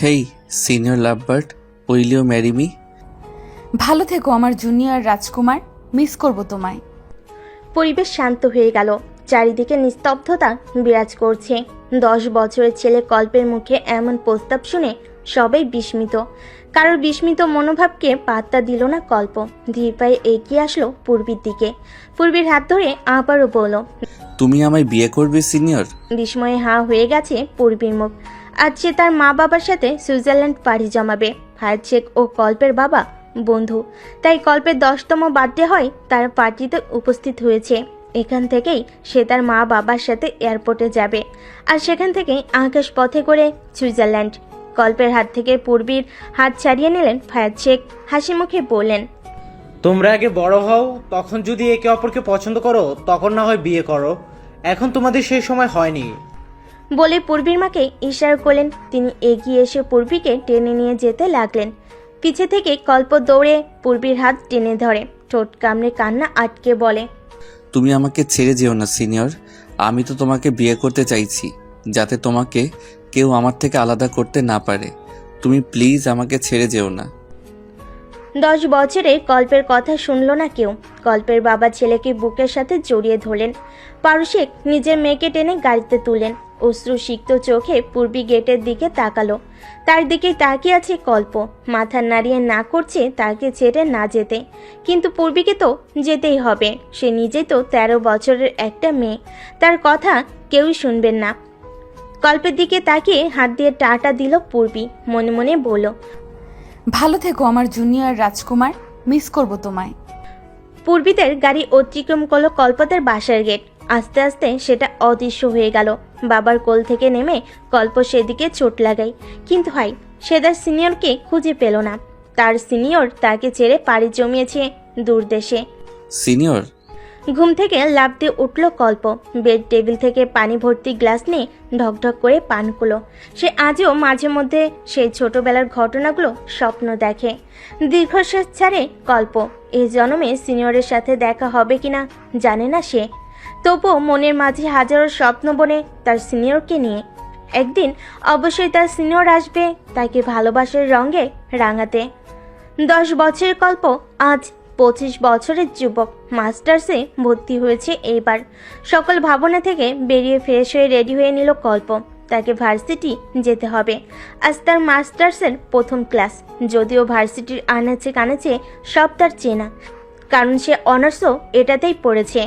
Hey senior lovebird, will you marry me? ভালো থেকো আমার জুনিয়র রাজকুমার, মিস করব তোমায়। পরিবেশ শান্ত হয়ে গেল, চারিদিকে নিস্তব্ধতা বিরাজ করছে। 10 বছরের ছেলে কল্পের মুখে এমন প্রস্তাব শুনে সবাই বিস্মিত। কারোর বিস্মিত মনোভাবকে পাত্তা দিল না কল্প। ধীর পায়ে এগিয়ে আসলো পূর্বীর দিকে। পূর্বীর হাত ধরে আবারও বলল, তুমি আমায় বিয়ে করবে সিনিয়র? বিস্ময়ে হাঁ হয়ে গেছে পূর্বীর মুখ। আজ সে তার মা বাবার সাথে সুইজারল্যান্ড পাড়ি জমাবে। ফায়াজ শেখ ও কল্পের বাবা বন্ধু, তাই কল্পের 10তম বার্থডে হয় তার পার্টিতে উপস্থিত হয়েছে। এখান থেকেই সে তার মা বাবার সাথে এয়ারপোর্টে যাবে, আর সেখান থেকেই আকাশ পথে করে সুইজারল্যান্ড। কল্পের হাত থেকে পূর্বীর হাত ছাড়িয়ে নিলেন ফায়াজ শেখ, হাসি মুখে বললেন, তোমরা আগে বড় হও, তখন যদি একে অপরকে পছন্দ করো তখন না হয় বিয়ে করো, এখন তোমাদের সেই সময় হয়নি। বলে পূর্বীর মাকে ইশারা করলেন। তিনি এগিয়ে এসে পূর্বীকে টেনে নিয়ে যেতে লাগলেন। পিছে থেকে কল্প দৌড়ে পূর্বীর হাত টেনে ধরে, ঠোঁট কামড়ে কান্না আটকে বলে, তুমি আমাকে ছেড়ে যেও না সিনিয়র। আমি তো তোমাকে বিয়ে করতে চাইছি, যাতে তোমাকে কেউ আমার থেকে আলাদা করতে না পারে। তুমি প্লিজ আমাকে ছেড়ে যেও না। 10 বছরে কল্পের কথা শুনল না কেউ। কল্পের বাবা ছেলেকে বুকের সাথে জড়িয়ে ধরলেন। পারুশেখ নিজের মেয়েকে টেনে গাড়িতে তুললেন। অশ্রুসিক্ত চোখে পূর্বী গেটের দিকে তাকালো। তার দিকে তাকিয়ে আছে কল্প, মাথা নাড়িয়ে না করছে তাকে ছেড়ে না যেতে। কিন্তু পূর্বীকে তো যেতেই হবে, সে নিজেই তো 13 বছরের একটা মেয়ে, তার কথা কেউই শুনবেন না। কল্পের দিকে তাকিয়ে হাত দিয়ে টাটা দিল পূর্বী, মনে মনে বলল, ভালো থেকো আমার জুনিয়র রাজকুমার, মিস করব তোমায়। পূর্বীদের গাড়ি অতিক্রম করলো কল্পদের বাসার গেট। আস্তে আস্তে সেটা অদৃশ্য হয়ে গেল। বাবার কোল থেকে নেমে কল্প সেদিকে চোট লাগায়, কিন্তু হয় সে তার সিনিয়রকে খুঁজে পেল না। তার সিনিয়র তাকে ছেড়ে পাড়ি জমিয়েছে দূর দেশে। সিনিয়র? ঘুম থেকে লাফ দিয়ে উঠল কল্প। বেড টেবিল থেকে পানি ভর্তি গ্লাস নিয়ে ঢকঢক করে পান করলো। সে আজও মাঝে মধ্যে সেই ছোটবেলার ঘটনাগুলো স্বপ্ন দেখে। দীর্ঘশ্বাস ছাড়ে কল্প। এই জন্মে সিনিয়রের সাথে দেখা হবে কিনা জানে না সে, তবুও মনের মাঝে হাজারো স্বপ্ন বনে তার সিনিয়রকে নিয়ে। একদিন অবশ্যই তার সিনিয়র আসবে তাকে ভালোবাসার রঙে রাঙাতে। 10 বছরের কল্প আজ 25 বছরের যুবক, মাস্টার্সে ভর্তি হয়েছে এইবার। সকল ভাবনা থেকে বেরিয়ে ফ্রেশ হয়ে রেডি হয়ে নিল কল্প। তাকে ভার্সিটি যেতে হবে। আজ তার মাস্টার্সের প্রথম ক্লাস, যদিও ভার্সিটির আনাচে কানাচে সব তার চেনা, কারণ সে অনার্সও এটাতেই পড়েছে।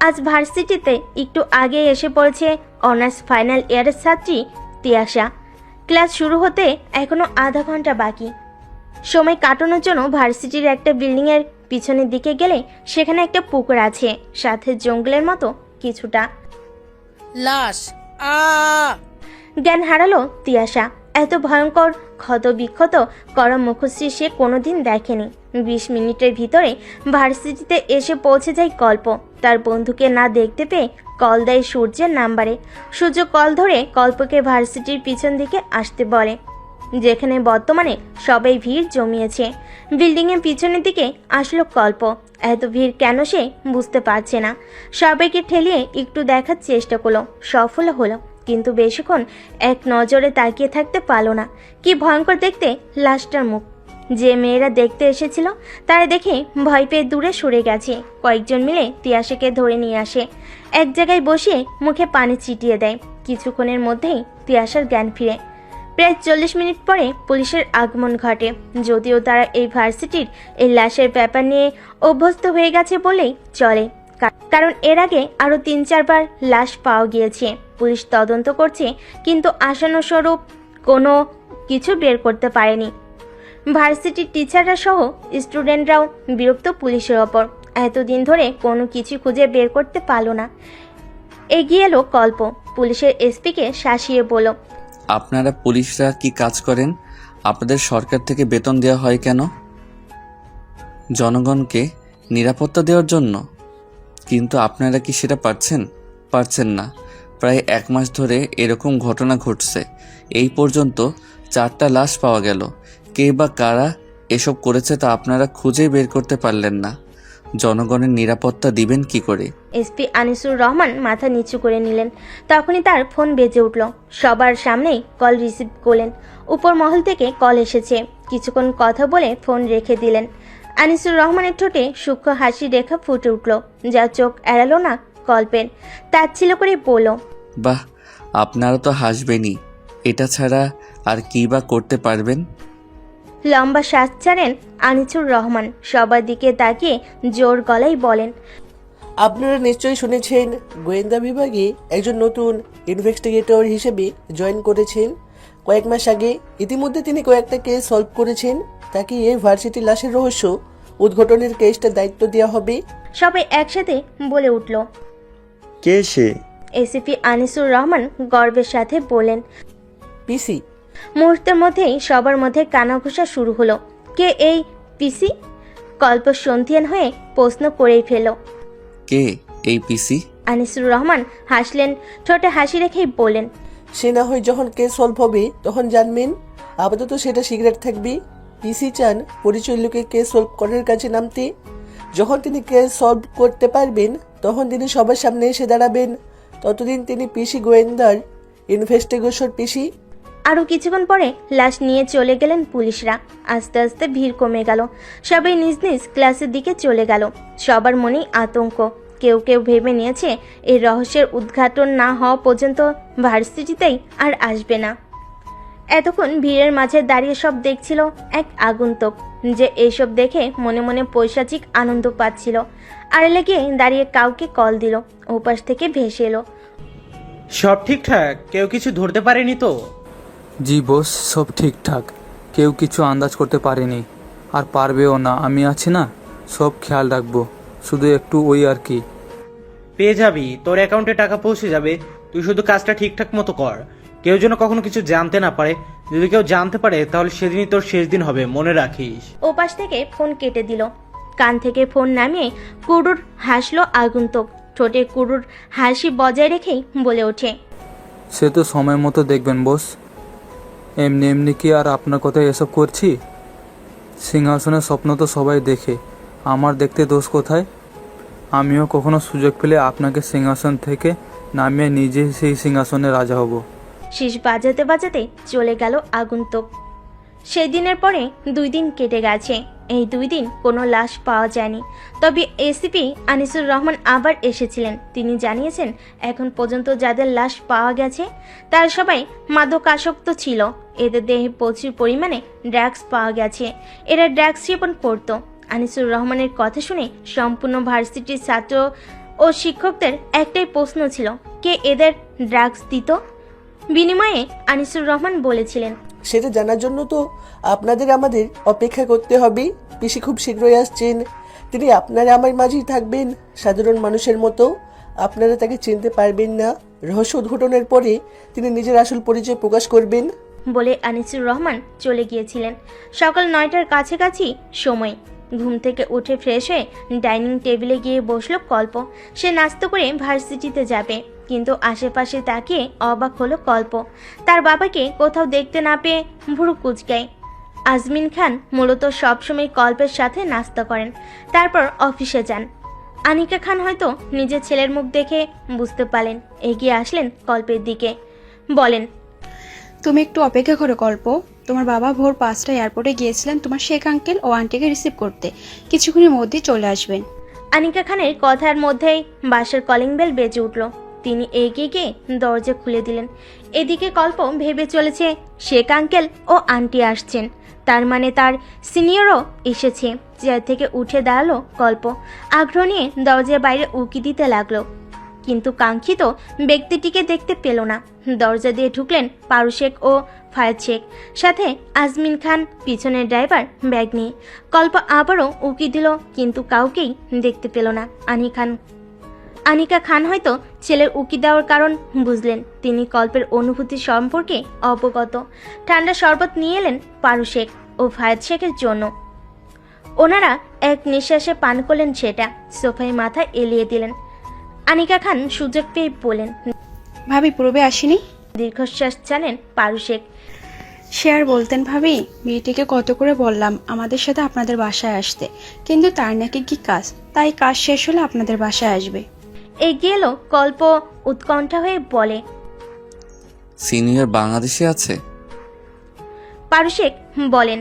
আজ ভার্সিটিতে একটু আগে এসে পড়েছে অনার্স ফাইনাল ইয়ারের ছাত্রী তিয়াশা। ক্লাস শুরু হতে এখনো আধা ঘন্টা বাকি। সময় কাটানোর জন্য ভার্সিটির একটা বিল্ডিংয়ের পিছনের দিকে গেলে সেখানে একটা পুকুর আছে, সাথে জঙ্গলের মতো কিছুটা। লাশ জ্ঞান হারালো তিয়াশা। এত ভয়ঙ্কর ক্ষত বিক্ষত করা মুখশ্রী সে কোনোদিন দেখেনি। 20 মিনিটের ভিতরে ভার্সিটিতে এসে পৌঁছে যায় কল্প। তার বন্ধুকে না দেখতে পেয়ে কল দেয় সূর্যের নাম্বারে। সূর্য কল ধরে কল্পকে ভার্সিটির পিছন দিকে আসতে বলে, যেখানে বর্তমানে সবাই ভিড় জমিয়েছে। বিল্ডিংয়ের পিছনের দিকে আসলো কল্প। এত ভিড় কেন সে বুঝতে পারছে না। সবাইকে ঠেলিয়ে একটু দেখার চেষ্টা করলো, সফল হলো, কিন্তু বেশিক্ষণ এক নজরে তাকিয়ে থাকতে পারলো না। কি ভয়ঙ্কর দেখতে লাশটার মুখ। যে মেয়েরা দেখতে এসেছিল তারা দেখে ভয় পেয়ে দূরে সরে গেছে। কয়েকজন মিলে তিয়াশাকে ধরে নিয়ে আসে, এক জায়গায় বসিয়ে মুখে পানি ছিটিয়ে দেয়। কিছুক্ষণের মধ্যেই তিয়াশার জ্ঞান ফিরে। প্রায় 40 মিনিট পরে পুলিশের আগমন ঘটে। যদিও তারা এই ভার্সিটির এই লাশের ব্যাপার নিয়ে অভ্যস্ত হয়ে গেছে বলেই চলে, কারণ এর আগে আরও 3-4 বার লাশ পাওয়া গিয়েছে। পুলিশ তদন্ত করছে, কিন্তু আশানুস্বরূপ কোনো কিছু বের করতে পারেনি। ভার্সিটির টিচাররা সহ স্টুডেন্টরাও বিরক্ত পুলিশের ওপর। এতদিন ধরে কোনো কিছু খুঁজে বের করতে পারলো না। এগিয়ে এলো কল্প, পুলিশের এসপিকে শাসিয়ে বলল, আপনারা পুলিশরা কি কাজ করেন? আপনাদের সরকার থেকে বেতন দেওয়া হয় কেন? জনগণকে নিরাপত্তা দেওয়ার জন্য। কিন্তু আপনারা কি সেটা পারছেন না। প্রায় 1 মাস ধরে এরকম ঘটনা ঘটছে। এই পর্যন্ত 4টা লাশ পাওয়া গেল। কে বা কারা এসব করেছে তা আপনারা খুঁজেই বের করতে পারলেন না। জনগণের নিরাপত্তা দিবেন কি করে? এসপি আনিসুর রহমান মাথা নিচু করে নিলেন। তখনই তার ফোন বেজে উঠল। সবার সামনেই কল রিসিভ করলেন। উপর মহল থেকে কল এসেছে। কিছুক্ষণ কথা বলে ফোন রেখে দিলেন। আনিসুর রহমানের ঠোঁটে সূক্ষ্ম হাসি রেখা ফুটে উঠল, যা চোখ এড়ালো না কল্পের। তাচ্ছিল্য করে বলল, বাহ, আপনারা তো হাসবেনই, এটা ছাড়া আর কী বা করতে পারবেন? লম্বা শ্বাস ছাড়েন আনিসুর রহমান। সবার দিকে তাকিয়ে জোর গলায় বলেন, আপনারা নিশ্চয়ই শুনেছেন গোয়েন্দা বিভাগে একজন নতুন ইনভেস্টিগেটর হিসেবে জয়েন করেছেন কয়েক মাস আগে। ইতিমধ্যে তিনি কয়েকটা কেস সলভ করেছেন। তাকে এই ভার্সিটি লাশের রহস্য উদ্ঘাটনের কেসটা দায়িত্ব দেওয়া হবে। সবাই একসাথে বলে উঠল। কে সে? এসিপি আনিসুর রহমান গর্বের সাথে বলেন। পিসি। মুহূর্তের মধ্যেই সবার মধ্যে কানাঘুষা শুরু হলো। কে এই পিসি? কল্প সন্ধিয়ান হয়ে প্রশ্ন করেই ফেল। কে এই পিসি? আনিসুর রহমান হাসলেন, ঠোঁটে হাসি রেখেই বললেন, সে না হয় যখন কেস সলভ হবে তখন জানবেন, আপাতত সেটা সিগারেট থাকবে। পিসি চান পরিচয় লোকে কেস সলভ করার কাছে নামতে। যখন তিনি কেস সলভ করতে পারবেন তখন তিনি সবার সামনে এসে দাঁড়াবেন। ততদিন তিনি পিসি গোয়েন্দার ইনভেস্টিগেশন পিসি। আরও কিছুক্ষণ পরে লাশ নিয়ে চলে গেলেন পুলিশরা। আস্তে আস্তে ভিড় কমে গেল। সবাই নিজ নিজ ক্লাসের দিকে চলে গেল। সবার মনেই আতঙ্ক। কেউ কেউ ভেবে নিয়েছে এই রহস্যের উদ্ঘাটন না হওয়া পর্যন্ত ভার্সিটিতেই আর আসবে না। এতক্ষণ ভিড়ের মাঝে দাঁড়িয়ে সব দেখছিল এক আগন্তুক, যে এইসব দেখে মনে মনে পৈশাচিক আনন্দ পাচ্ছিল। আড়ালে গিয়ে দাঁড়িয়ে কাউকে কল দিল। ওপাশ থেকে ভেসে এলো, সব ঠিকঠাক? কেউ কিছু ধরতে পারেনি তো? জি বস, সব ঠিকঠাক, কেউ কিছু আন্দাজ করতে পারেনি, আর পারবেও না। আমি আছি না, সব খেয়াল রাখবো, শুধু একটু ওই আর কি। পেয়ে যাবি, তোর অ্যাকাউন্টে টাকা পৌঁছে যাবে। তুই শুধু কাজটা ঠিকঠাক মতো কর। কেউ যেন কখনো কিছু জানতে না পারে। যদি কেউ জানতে পারে তাহলে সেদিনই তোর শেষ দিন হবে, মনে রাখিস। ওপাশ থেকে ফোন কেটে দিল। কান থেকে ফোন নামিয়ে কুরুর হাসলো আগন্তুক। ঠোঁটে কুরুর হাসি বজায় রেখেই বলে ওঠে, সে তো সময় মতো দেখবেন বস। এমনি এমনি কি আর আপনার কথায় এসব করছি? সিংহাসনের স্বপ্ন তো সবাই দেখে, আমার দেখতে দোষ কোথায়? আমিও কখনো সুযোগ পেলে আপনাকে সিংহাসন থেকে নামিয়ে নিজে সেই সিংহাসনে রাজা হব। শীষ বাজাতে বাজাতে চলে গেল আগন্তুক। সেই দিনের পরে 2 দিন কেটে গেছে। এই 2 দিন কোনো লাশ পাওয়া যায়নি। তবে এসিপি আনিসুর রহমান আবার এসেছিলেন। তিনি জানিয়েছেন এখন পর্যন্ত যাদের লাশ পাওয়া গেছে তারা সবাই মাদকাসক্ত ছিল। এদের দেহে প্রচুর পরিমাণে ড্রাগস পাওয়া গেছে। এরা ড্রাগস সেবন করত। আনিসুর রহমানের কথা শুনে সম্পূর্ণ ভার্সিটির ছাত্র ও শিক্ষকদের একটাই প্রশ্ন ছিল, কে এদের ড্রাগস দিত? বিনিময়ে আনিসুর রহমান বলেছিলেন, সেটা জানার জন্য তো আপনাদের আমাদের অপেক্ষা করতে হবে। পিসি খুব শীঘ্রই আসছেন। তিনি আপনারা আমার মাঝেই থাকবেন, সাধারণ মানুষের মতো। আপনারা তাকে চিনতে পারবেন না। রহস্য উদ্ঘাটনের পরে তিনি নিজের আসল পরিচয় প্রকাশ করবেন। বলে আনিসুর রহমান চলে গিয়েছিলেন। সকাল 9টার কাছাকাছি সময়। ঘুম থেকে উঠে ফ্রেশ হয়ে ডাইনিং টেবিলে গিয়ে বসলো কল্প। সে নাস্তা করে ভার্সিটিতে যাবে, কিন্তু আশেপাশে তাকিয়ে অবাক হলো কল্প। তার বাবাকে কোথাও দেখতে না পেয়ে ভুরু কুঁচকায়। আজমিন খান মূলত সবসময় কল্পের সাথে নাস্তা করেন, তারপর অফিসে যান। আনিকা খান হয়তো নিজের ছেলের মুখ দেখে বুঝতে পারলেন, এগিয়ে আসলেন কল্পের দিকে, বলেন, তুমি একটু অপেক্ষা করো কল্প। তোমার বাবা ভোর 5টায় এয়ারপোর্টে গিয়েছিলেন তোমার শেখ আঙ্কেল ও আন্টিকে রিসিভ করতে। কিছুক্ষণের মধ্যেই চলে আসবেন। আনিকা খানের কথার মধ্যেই বাসার কলিং বেল বেজে উঠল। তিনি এগিয়ে গিয়ে দরজা খুলে দিলেন। এদিকে কল্প ভেবে চলেছে শেখ আঙ্কেল ও আন্টি আসছেন, তার মানে তার সিনিয়রও এসেছে। চেয়ার থেকে উঠে দাঁড়ালো কল্প। আগ্রহ নিয়ে দরজার বাইরে উকি দিতে লাগলো, কিন্তু কাঙ্ক্ষিত ব্যক্তিটিকে দেখতে পেল না। দরজা দিয়ে ঢুকলেন পারু শেখ ও ফায়াজ শেখ, সাথে আজমিন খান পিছনের ড্রাইভার ব্যাগ নিয়ে। কল্প আবারও উকি দিল, কিন্তু কাউকেই দেখতে পেল না। আনিকা খান হয়তো ছেলের উকি দেওয়ার কারণ বুঝলেন। তিনি কল্পের অনুভূতি সম্পর্কে অবগত। ঠান্ডা শরবত নিয়ে এলেন পারু শেখ ও ফায়াজ শেখের জন্য। ওনারা এক নিঃশ্বাসে পান করলেন সেটা। সোফায় মাথা এলিয়ে দিলেন। আনিকা খান সুযোগ পেয়ে বলেন, ভাবি পূর্বে আসেনি? দীর্ঘশ্বাস ছাড়েন পারু শেখ। সে আর বলতেন ভাবি, মেয়েটিকে কত করে বললাম আমাদের সাথে আপনাদের বাসায় আসতে, কিন্তু তার নাকি কি কাজ, তাই কাজ শেষ হলে আপনাদের বাসায় আসবে। এগিয়ে এলো কল্প উৎকণ্ঠা হয়ে বলে। সিনিয়র বাংলাদেশে আছে? পারুশেখ বলেন।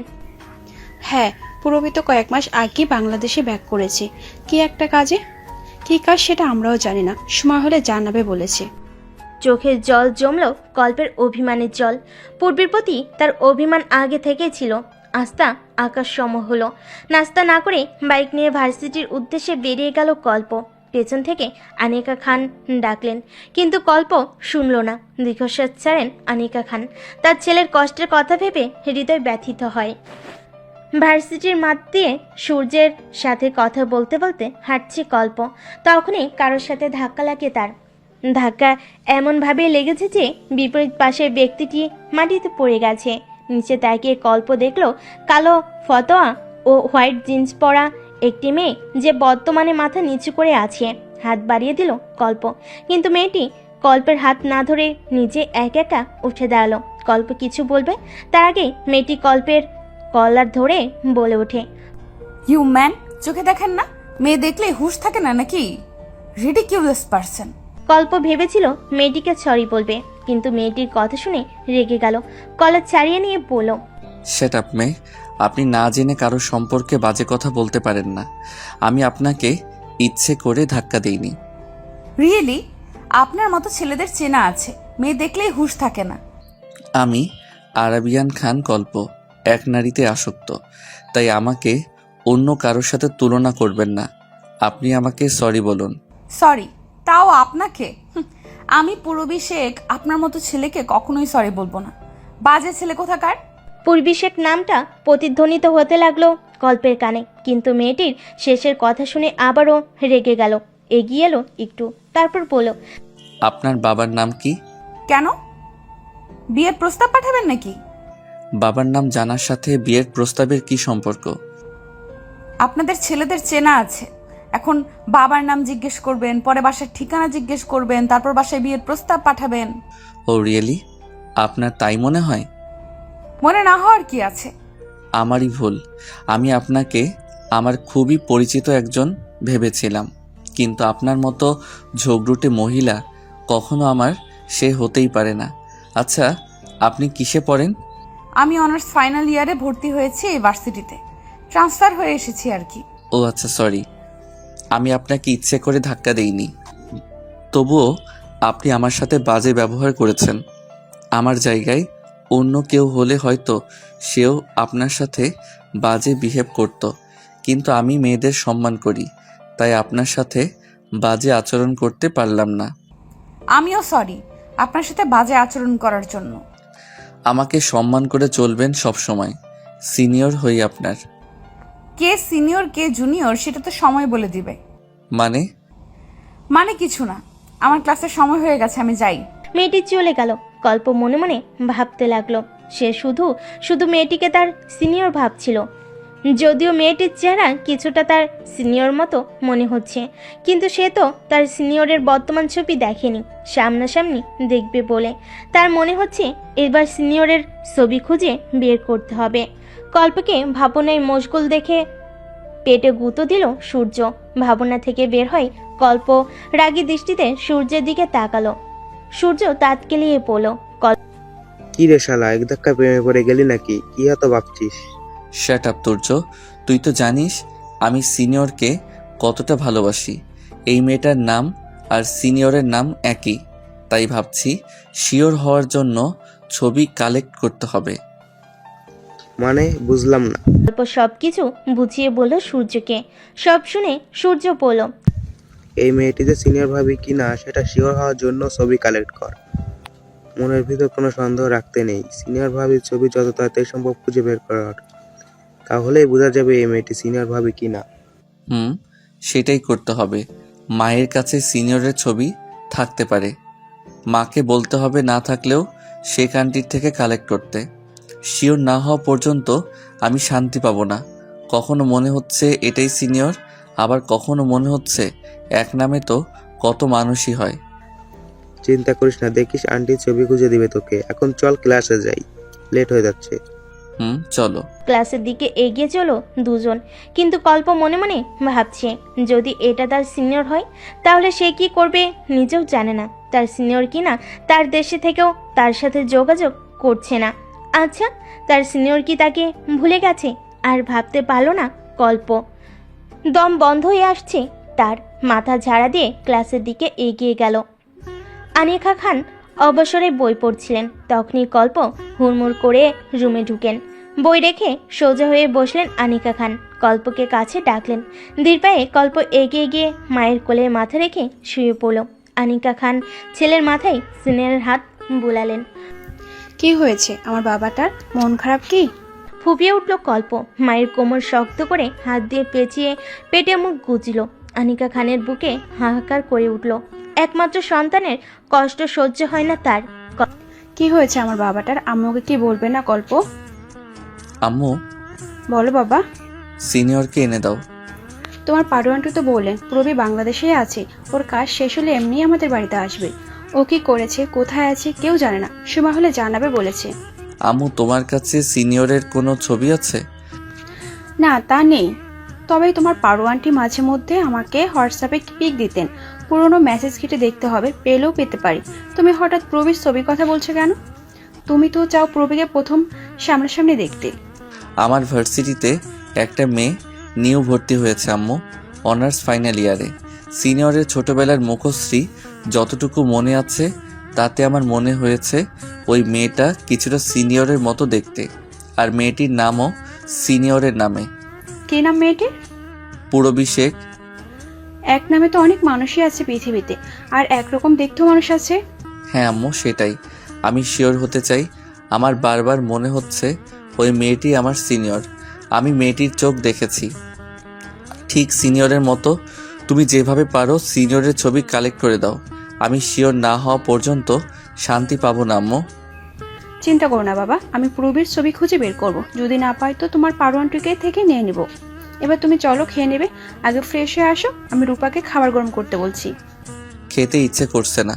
হ্যাঁ, পূরবী তো কয়েক মাস আগে বাংলাদেশে ব্যাক করেছে। কি একটা কাজে। কি কাজ সেটা আমরাও জানি না, সময় হলে জানাবে বলেছে। চোখের জল জমল কল্পের অভিমানের জল। পূর্বের প্রতি তার অভিমান আগে থেকেই ছিল। আস্থা আকাশ সম হলো। নাস্তা না করে বাইক নিয়ে ভার্সিটির উদ্দেশ্যে বেরিয়ে গেল কল্প। পেছন থেকে আনিকা খান ডাকলেন, কিন্তু কল্প শুনল না। দীর্ঘশ্বাস ছাড়েন আনিকা খান। তার ছেলের কষ্টের কথা ভেবে হৃদয় ব্যথিত হয়। ভার্সিটির মাঠ দিয়ে সূর্যের সাথে কথা বলতে বলতে হাঁটছে কল্প। তখনই কারোর সাথে ধাক্কা লাগে তার। ধাক্কা এমনভাবে লেগেছে যে বিপরীত পাশের ব্যক্তিটি মাটিতে পড়ে গেছে। নিচে তাকিয়ে কল্প দেখল কালো ফতোয়া ও হোয়াইট জিন্স পরা একটি মেয়ে, যে বর্তমানে মাথা নিচু করে আছে। হাত বাড়িয়ে দিল কল্প, কিন্তু মেয়েটি কল্পের হাত না ধরে নিজে একা উঠে দাঁড়ালো। কল্প কিছু বলবে তার আগে মেয়েটি কল্পের কলার ধরে বলে ওঠে, ইউ ম্যান, চোখে দেখেন না? মেয়ে দেখলে হুঁশ থাকে না নাকি? Ridiculous person. কল্প ভেবেছিল মেয়েটিকে সরি বলবে, কিন্তু মেয়েটির কথা শুনে রেগে গেল। কলার ছাড়িয়ে নিয়ে বলল, সেট আপ মেয়ে, আপনি না জেনে কারোর সম্পর্কে বাজে কথা বলতে পারেন না। আমি আপনাকে ইচ্ছে করে ধাক্কা দেইনি। রিয়েলি? আপনার মতো ছেলেদের চেনা আছে, মেয়ে দেখলেই হুঁশ থাকে না। আমি আরাবিয়ান খান কল্প, এক নারীতে আসক্ত। তাই আমাকে অন্য কারোর সাথে তুলনা করবেন না। আপনি আমাকে সরি বলুন। সরি? তাও আপনাকে? আমি পূরবী শেখ আপনার মতো ছেলেকে কখনোই সরি বলবো না। বাজে ছেলে কোথাকার। পূর্বী শেখ নামটা প্রতিধ্বনিত হতে লাগলো কল্পের কানে, কিন্তু মেয়েটির শেষের কথা শুনে আবারও রেগে গেল। এগিয়ে এলো একটু, তারপর বলল, আপনার বাবার নাম কি? কেন? বিয়ের প্রস্তাব পাঠাবেন নাকি? বাবার নাম জানার সাথে বিয়ের প্রস্তাবের কি সম্পর্ক? আপনাদের ছেলেদের চেনা আছে। এখন বাবার নাম জিজ্ঞেস করবেন, পরে বাসার ঠিকানা জিজ্ঞেস করবেন, তারপর বাসায় বিয়ের প্রস্তাব পাঠাবেন। ও রিয়েলি? আপনার তাই মনে হয়? মনে না হওয়ার কি আছে? আমারই ভুল। আমি আপনাকে আমার খুবই পরিচিত একজন ভেবেছিলাম, কিন্তু আপনার মতো ঝগড়ুটে মহিলা কখনো আমার সে হতেই পারে না। আচ্ছা, আপনি কিসে পড়েন? আমি অনার্স ফাইনাল ইয়ারে ভর্তি হয়েছি এই ভার্সিটিতে। ট্রান্সফার হয়ে এসেছি আর কি। ও আচ্ছা, সরি। আমি আপনাকে ইচ্ছে করে ধাক্কা দেইনি। তবুও আপনি আমার সাথে বাজে ব্যবহার করেছেন। আমার জায়গায় অন্য কেউ হলে হয়তো সেও আপনার সাথে বাজে বিহেভ করত, কিন্তু আমি মেয়েদের সম্মান করি, তাই আপনার সাথে বাজে আচরণ করতে পারলাম না। আমিও সরি আপনার সাথে বাজে আচরণ করার জন্য। আমাকে সম্মান করে চলবেন সব সময়। সিনিয়র হই আপনার। কে সিনিয়র কে জুনিয়র সেটা তো সময় বলে দিবে। মানে কিছু না, আমার ক্লাসের সময় হয়ে গেছে, আমি যাই। মেয়েটি চলে গেল। কল্প মনে মনে ভাবতে লাগলো, সে শুধু শুধু মেয়েটিকে তার সিনিয়র ভাবছিল। যদিও মেয়েটির চেহারা কিছুটা তার সিনিয়র মতো মনে হচ্ছে, কিন্তু সে তো তার সিনিয়রের বর্তমান ছবি দেখেনি, সামনাসামনি দেখবে বলে। তার মনে হচ্ছে এবার সিনিয়রের ছবি খুঁজে বের করতে হবে। কল্পকে ভাবনায় মশগুল দেখে পেটে গুঁতো দিল সূর্য। ভাবনা থেকে বের হয় কল্প রাগী দৃষ্টিতে সূর্যের দিকে তাকালো। সূর্য তাৎকেলিয়ে পড়ল, কি রে শালা, এক ধাক্কা প্রেমে পড়ে গেলি নাকি? কি এত ভাবছিস? শ্যাট আপ তুর্য, তুই তো জানিস আমি সিনিয়রকে কতটা ভালোবাসি। এই মেয়েটার নাম আর সিনিয়রের নাম একই, তাই ভাবছি শিওর হওয়ার জন্য ছবি কালেক্ট করতে হবে। মানে বুঝলাম না। কল্প সবকিছু বুঝিয়ে বলল সূর্যকে। সব শুনে সূর্য বলল, এই মেয়েটি যে সিনিয়র ভাবি কিনা সেটা শিওর হওয়ার জন্য ছবি কালেক্ট কর। মনের ভিতর কোনো সন্দেহ রাখতে নেই। সিনিয়র ভাবির ছবি যত তাড়াতাড়ি সম্ভব খুঁজে বের কর, তাহলেই বোঝা যাবে এই মেয়েটি সিনিয়র ভাবি কিনা। সেটাই করতে হবে। মায়ের কাছে সিনিয়রের ছবি থাকতে পারে, মাকে বলতে হবে না থাকলেও সে কান্ট্রির থেকে কালেক্ট করতে। শিওর না হওয়া পর্যন্ত আমি শান্তি পাবো না। কখনো মনে হচ্ছে এটাই সিনিয়র, আবার কখনো মনে হচ্ছে এক নামে তো কত মানুষই হয়। চিন্তা করিস না, দেখিস আন্টি ছবি খুঁজে দিবে তোকে। এখন চল ক্লাসে যাই, লেট হয়ে যাচ্ছে। চলো। ক্লাসের দিকে এগিয়ে চলো দুজন, কিন্তু কল্প মনে মনে ভাবছে যদি এটা তার সিনিয়র হয় তাহলে সে কি করবে নিজেও জানে না। তার সিনিয়র কিনা তার দেশে থেকেও তার সাথে যোগাযোগ করছে না। আচ্ছা, তার সিনিয়র কি তাকে ভুলে গেছে? আর ভাবতে পারলো না কল্প। দম বন্ধ হয়ে আসছে তার, মাথা ঝাড়া দিয়ে ক্লাসের দিকে এগিয়ে গেল। আনিকা খান অবসরে বই পড়ছিলেন। তখনই কল্প হুড়মুড় করে রুমে ঢুকেন। বই রেখে সোজা হয়ে বসলেন আনিকা খান। কল্পকে কাছে ডাকলেন। ধীর পায়ে কল্প এগিয়ে গিয়ে মায়ের কোলে মাথা রেখে শুয়ে পড়ল। আনিকা খান ছেলের মাথায় সিনিয়রের হাত বুলালেন। কি হয়েছে আমার বাবাটার? মন খারাপ কি? ফুপিয়ে উঠল কল্প। মায়ের কোমর শক্ত করে হাত দিয়ে পেঁচিয়ে পেটে মুখ গুজল। আনিকা খানের বুকে হাহাকার করে উঠল। একমাত্র সন্তানের কষ্ট সহ্য হয় না তার। কি হয়েছে আমার বাবাটার? আম্মুকে কি বলবে না কল্প? আম্মু, বলো বাবা। সিনিয়রকে এনে দাও। তোমার পারোয়ানটি তো বললেন প্রবি বাংলাদেশেই আছে, ওর কাজ শেষ হলে এমনি আমাদের বাড়িতে আসবে। ও কি করেছে, কোথায় আছে কেউ জানে না, সময় হলে জানাবে বলেছে। আম্মু, তোমার কাছে সিনিয়রের কোনো ছবি আছে? না, তা নেই, তবে তোমার পারোয়ানটি মাঝে মধ্যে আমাকে হোয়াটসঅ্যাপে পিক দিতেন। পুরনো মেসেজ কেটে দেখতে হবে, পেলেও পেতে পারি। তুমি হঠাৎ প্রবির ছবির কথা বলছো কেন? তুমি তো চাও প্রবিকে প্রথম সামনাসামনি দেখতে। আমার ভার্সিটিতে একটা মেয়ে নিউ ভর্তি হয়েছে আম্মু, অনার্স ফাইনাল ইয়ারে। সিনিয়রের ছোটবেলার মুখশ্রী যতটুকু মনে আছে তাতে আমার মনে হয়েছে ওই মেয়েটা কিছুটা সিনিয়রের মতো দেখতে, আর মেয়েটির নামও সিনিয়রের নামে। কি নাম মেয়েটির? পূরবী শেখ। এক নামে তো অনেক মানুষই আছে পৃথিবীতে, আর একরকম দেখতেও মানুষ আছে। হ্যাঁ আম্মু, সেটাই আমি শিওর হতে চাই। আমার বারবার মনে হচ্ছে ওই মেয়েটি আমার সিনিয়র। আমি মেয়েটির চোখ দেখেছি, ঠিক সিনিয়রের মতো। তুমি যেভাবে পারো সিনিয়রের ছবি কালেক্ট করে দাও। আমি শিওর না হওয়া পর্যন্ত শান্তি পাবো না আম্মু। চিন্তা করো না বাবা, আমি প্রবীর ছবি খুঁজে বের করব। যদি না পাই তো তোমার পারোয়ানটিকে থেকে নিয়ে নিব। এবার তুমি চলো, খেয়ে নেবে। আগে ফ্রেশ হয়ে আসো, আমি রূপাকে খাবার গরম করতে বলছি। খেতে ইচ্ছে করছে না।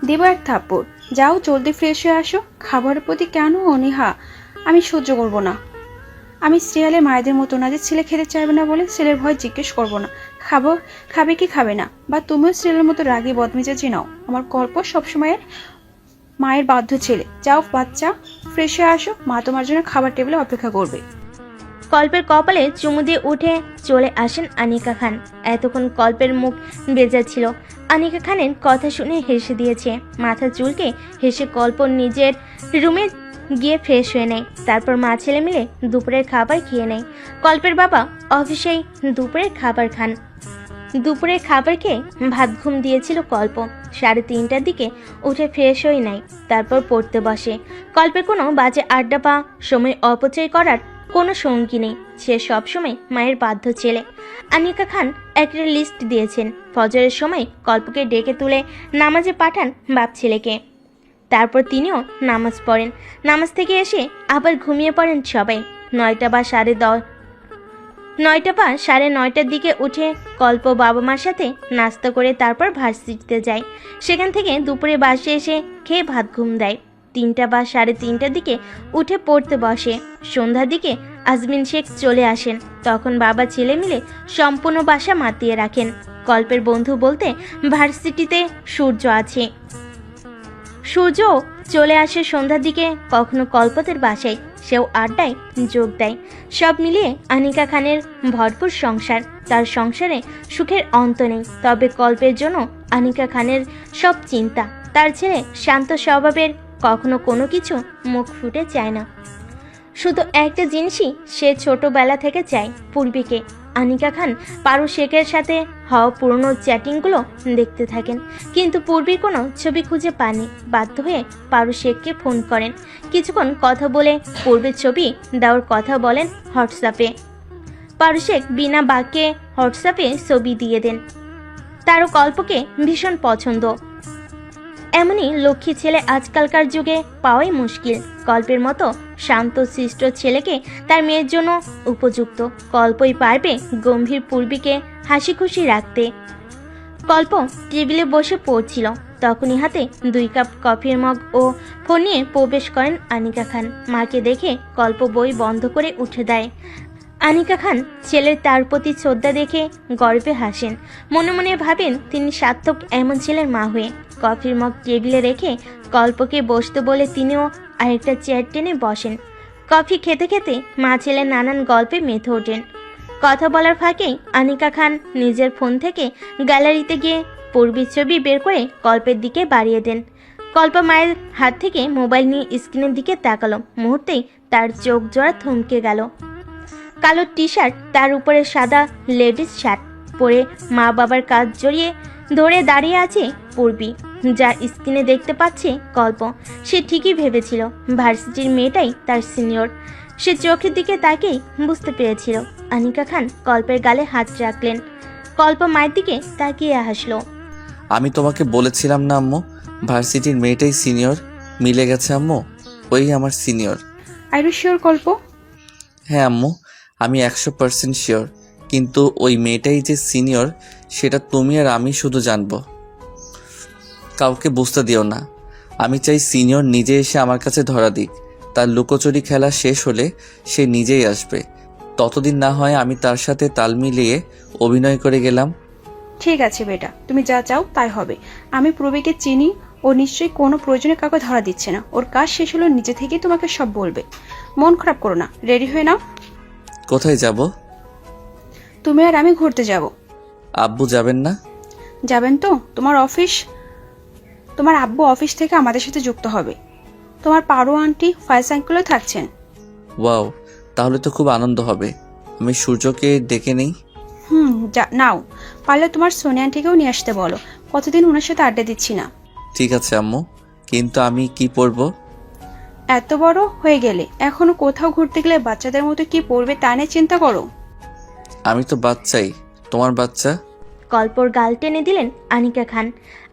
দেবো এক থাপ্পড়। যাও জলদি ফ্রেশ হয়ে আসো। খাবারের প্রতি কেন অনীহা? আমি সহ্য করব না। আমি সিরিয়ালে মায়েদের মতো না যে ছেলে খেতে চাইবে না বলে ছেলের ভয় জিজ্ঞেস করব না। খাবে কি খাবে না, বা তুমিও সিরিয়ালের মতো রাগী বদমেজাজি নাও। আমার কল্প সবসময়ের মায়ের বাধ্য ছেলে। যাও বাচ্চা, ফ্রেশ হয়ে আসো, মা তোমার জন্য খাবার টেবিলে অপেক্ষা করবে। কল্পের কপালে চুমু দিয়ে উঠে চলে আসেন আনিকা খান। এতক্ষণ কল্পের মুখ বেজা ছিল। আনিকা খানের কথা শুনে হেসে দিয়েছে। মাথা চুলকে হেসে কল্প নিজের রুমে গিয়ে ফ্রেশ হয়ে নেয়। তারপর মা ছেলে মিলে দুপুরের খাবার খেয়ে নেয়। কল্পের বাবা অফিসেই দুপুরের খাবার খান। দুপুরের খাবার খেয়ে ভাত ঘুম দিয়েছিল কল্প। 3:30টার দিকে উঠে ফ্রেশ হয়ে নেয়। তারপর পড়তে বসে। কল্পের কোনো বাজে আড্ডা বা সময় অপচয় করার কোনো সঙ্গী নেই। সে সবসময় মায়ের বাধ্য ছেলে। আনিকা খান একটা লিস্ট দিয়েছেন। ফজরের সময় কল্পকে ডেকে তুলে নামাজে পাঠান বাপ ছেলেকে। তারপর তিনিও নামাজ পড়েন। নামাজ থেকে এসে আবার ঘুমিয়ে পড়েন সবাই। 9টা বা 9:30টার দিকে উঠে কল্প বাবা মার সাথে নাস্তা করে তারপর ভার্সিটিতে যায়। সেখান থেকে দুপুরে বাসে এসে খেয়ে ভাত ঘুম দেয়। 3টা বা 3:30টার দিকে উঠে পড়তে বসে। সন্ধ্যার দিকে আজমিন শেখ চলে আসেন। তখন বাবা ছেলে মিলে সম্পূর্ণ বাসা মাতিয়ে রাখেন। কল্পের বন্ধু বলতে ভার্সিটিতে সূর্য আছে। সূর্য চলে আসে সন্ধ্যার দিকে কখনো কল্পতের বাসায়। সেও আড্ডায় যোগ দেয়। সব মিলিয়ে আনিকা খানের ভরপুর সংসার। তার সংসারে সুখের অন্ত নেই। তবে কল্পের জন্য আনিকা খানের সব চিন্তা। তার ছেলে শান্ত স্বভাবের, কখনো কোনো কিছু মুখ ফুটে চায় না। শুধু একটা জিনিসই সে ছোটবেলা থেকে চায়, পূর্বীকে। আনিকা খান পারু শেখের সাথে হওয়া পুরনো চ্যাটিংগুলো দেখতে থাকেন, কিন্তু পূর্বীর কোনো ছবি খুঁজে পাননি। বাধ্য হয়ে পারু শেখকে ফোন করেন। কিছুক্ষণ কথা বলে পূর্বের ছবি দেওয়ার কথা বলেন হোয়াটসঅ্যাপে। পারু শেখ বিনা বাক্যে হোয়াটসঅ্যাপে ছবি দিয়ে দেন। তারও কল্পকে ভীষণ পছন্দ। এমনই লক্ষ্মী ছেলে আজকালকার যুগে পাওয়াই মুশকিল। কল্পের মতো শান্ত শিষ্ট ছেলেকে তার মেয়ের জন্য উপযুক্ত। কল্পই পারবে গম্ভীর পূর্বীকে হাসি খুশি রাখতে। কল্প টেবিলে বসে পড়ছিল। তখনই হাতে 2 কাপ কফির মগ ও ফোন নিয়ে প্রবেশ করেন আনিকা খান। মাকে দেখে কল্প বই বন্ধ করে উঠে দেয়। আনিকা খান ছেলের তার প্রতি শ্রদ্ধা দেখে গর্বে হাসেন। মনে মনে ভাবেন তিনি সার্থক এমন ছেলের মা হয়ে। কফির মগ টেবিলে রেখে কল্পকে বসতে বলে তিনিও আরেকটা চেয়ার টেনে বসেন। কফি খেতে খেতে মা ছেলে নানান গল্পে মেতে ওঠেন। কথা বলার ফাঁকেই আনিকা খান নিজের ফোন থেকে গ্যালারিতে গিয়ে পূর্বীর ছবি বের করে কল্পের দিকে বাড়িয়ে দেন। কল্প মায়ের হাত থেকে মোবাইল নিয়ে স্ক্রিনের দিকে তাকালো। মুহূর্তেই তার চোখ জোড়া থমকে গেল। কালো টি শার্ট, তার উপরে সাদা লেডিস শার্ট পরে মা বাবার কাঁধ জড়িয়ে ধরে দাঁড়িয়ে আছে পূর্বী, যা স্ক্রিনে দেখতে পাচ্ছে কল্প। সে ঠিকই ভেবেছিল ভার্সিটির মেয়েটাই তার সিনিয়র। সে চোখের দিকে তাকেই বুঝতে পেরেছিল। আনিকা খান কল্পের গালে হাত রাখলেন। কল্প মায়ের দিকে তাকিয়ে হাসলো। আমি তোমাকে বলেছিলাম না আম্মু, ভার্সিটির মেয়েটাই সিনিয়র। মিলে গেছে আম্মু, ওই আমার সিনিয়র। আর ইউ শিওর কল্প? হ্যাঁ আম্মু, আমি 100% শিওর। কিন্তু ওই মেয়েটাই যে সিনিয়র সেটা তুমি আর আমি শুধু জানবো, কাউকে বুঝতে দিও না। আমি চাই সিনিয়র নিজে এসে আমার কাছে ধরা দিক। তার লুকোচুরি খেলা শেষ হলে সে নিজেই আসবে। ততদিন না হয় আমি তার সাথে তাল মিলিয়ে অভিনয় করে গেলাম। ঠিক আছে বেটা, তুমি যা চাও তাই হবে। আমি পূর্বীকে চিনি, ও নিশ্চয়ই কোনো প্রয়োজনে কাউকে ধরা দিচ্ছে না। ওর কাজ শেষ হলো নিজে থেকেই তোমাকে সব বলবে। মন খারাপ করো না, রেডি হয়ে নাও। কোথায় যাব? তুমি আর আমি ঘুরতে যাব। আব্বু যাবেন না? যাবেন তো। তোমার আব্বু অফিস থেকে আমাদের সাথে যুক্ত হবে। তোমার পারো আন্টি, ফায়াজ আঙ্কেলও থাকছেন। ওয়াও, তাহলে তো খুব আনন্দ হবে। আমি সূর্যকে ডেকে নেই। নাও, পারলে তোমার সোনিয়া আন্টিকেও নিয়ে আসতে বলো। কতদিন ওনার সাথে আড্ডা দিচ্ছি না। ঠিক আছে আম্মু, কিন্তু আমি কি পরবো? এত বড় হয়ে গেলে এখনো কোথাও ঘুরতে গেলে বাচ্চাদের মতো কি পড়বে তা নিয়ে চিন্তা করো। আমি তো বাচ্চাই, তোমার বাচ্চা। কল্পর গাল টেনে দিলেন আনিকা খান।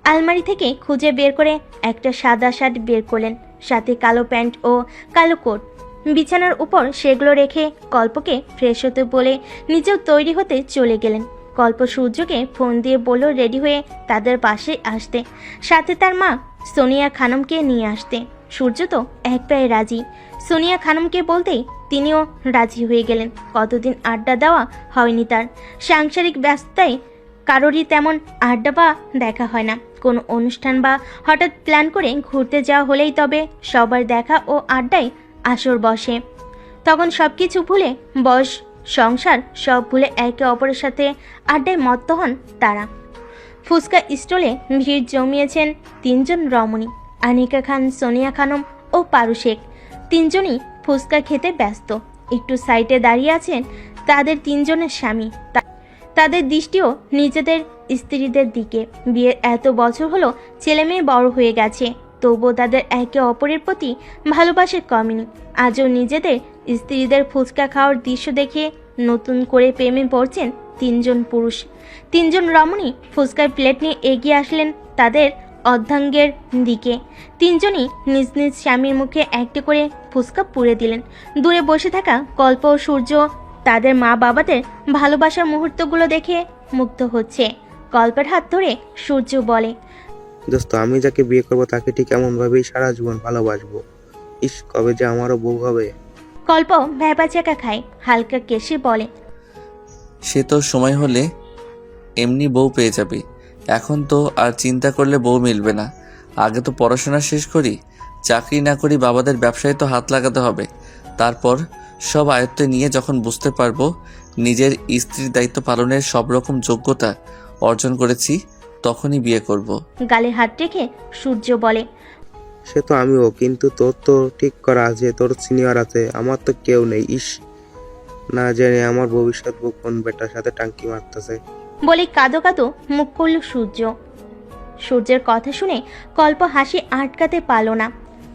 আলমারি থেকে খুঁজে বের করে একটা সাদা শার্ট বের করলেন, সাথে কালো প্যান্ট ও কালো কোট। বিছানার উপর সেগুলো রেখে কল্পকে ফ্রেশ হতে বলে নিজেও তৈরি হতে চলে গেলেন। কল্প সূর্যকে ফোন দিয়ে বলল রেডি হয়ে তাদের পাশে আসতে, সাথে তার মা সোনিয়া খানমকে নিয়ে আসতে। সূর্য তো এক পায়ে রাজি। সোনিয়া খানমকে বলতেই তিনিও রাজি হয়ে গেলেন। কতদিন আড্ডা দেওয়া হয়নি তার। সাংসারিক ব্যস্ততায় কারোরই তেমন আড্ডা বা দেখা হয় না। কোনো অনুষ্ঠান বা হঠাৎ প্ল্যান করে ঘুরতে যাওয়া হলেই তবে সবার দেখা ও আড্ডায় আসর বসে। তখন সব কিছু ভুলে, বয়স, সংসার সব ভুলে একে অপরের সাথে আড্ডায় মত্ত হন তারা। ফুচকা স্টলে ভিড় জমিয়েছেন 3 জন রমণী, আনিকা খান, সোনিয়া খানম ও পারু শেখ। 3 জনই ফুচকা খেতে ব্যস্ত। একটু সাইডে দাঁড়িয়ে আছেন তাদের 3 জনের স্বামী। তাদের দৃষ্টিও নিজেদের স্ত্রীদের দিকে। বিয়ের এত বছর হলো, ছেলে মেয়ে বড় হয়ে গেছে, তবুও তাদের একে অপরের প্রতি ভালোবাসা কমেনি। আজও নিজেদের স্ত্রীদের ফুচকা খাওয়ার দৃশ্য দেখে নতুন করে প্রেমে পড়ছেন 3 জন পুরুষ। 3 জন রমণী ফুচকার প্লেট নিয়ে এগিয়ে আসলেন তাদের অর্ধাঙ্গের দিকে। 3 জনই নিজ নিজ স্বামীর মুখে একটি করে ফুচকা পুড়ে দিলেন। দূরে বসে থাকা কল্প ও সূর্য তাদের মা বাবাদের ভালোবাসার মুহূর্তগুলো দেখে মুগ্ধ হচ্ছে। কল্পের হাত ধরে সূর্য বলে, দোস্ত, আমি যাকে বিয়ে করবো তাকে ঠিক এমনভাবেই সারা জীবন ভালোবাসবো। ইস, কবে যে আমারও বউ হবে। কল্প ভ্যাবাচাকা খায়, হালকা কেশে বলে, সে তো সময় হলে এমনি বউ পেয়ে যাবে। এখন তো আর চিন্তা করলে বউ মিলবে না। আগে তো পড়াশোনা শেষ করি, চাকরি না করি বাবাদের ব্যবসায় তো হাত লাগাতে হবে। তারপর সব আয়ত্তে নিয়ে যখন বুঝতে পারবো নিজের স্ত্রীর দায়িত্ব পালনের সব রকম যোগ্যতা অর্জন করেছি, তখনই বিয়ে করব। গালে হাত রেখে সূর্য বলে, সে তো আমিও, কিন্তু তোর তো ঠিক করা আছে, তোর সিনিয়র আছে, আমার তো কেউ নেই। ইস, না জেনে আমার ভবিষ্যৎ বউ কোন বেটার সাথে টাঙ্কি মারতেছে। বলে কাঁদো কাঁদো মুখ করল সূর্য। সূর্যের কথা শুনে কল্প হাসি আটকাতে পারল না।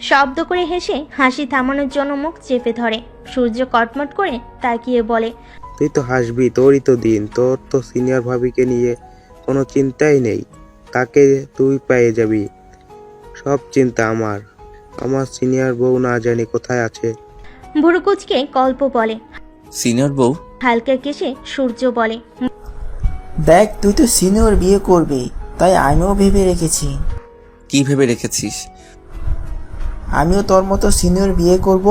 শব্দ করে হেসে হাসি থামানোর জন্য মুখ চেপে ধরে। সূর্য কটমট করে তাকিয়ে বলে, তুই তো হাসবি, তোরই তো দিন। তোর তো সিনিয়র ভাবিকে নিয়ে কোনো চিন্তাই নেই, তাকে তুই পেয়ে যাবি। সব চিন্তা আমার সিনিয়র বউ না জানি কোথায় আছে। ভুরুকুচকে কল্প বলে। সিনিয়র বউ? হালকা কেশে সূর্য বলে, দেখ, তুই তো সিনিয়র বিয়ে করবি, তাই আমিও ভেবে রেখেছি। কি ভেবে রেখেছিস? আমিও তোর মতো সিনিয়র বিয়ে করব।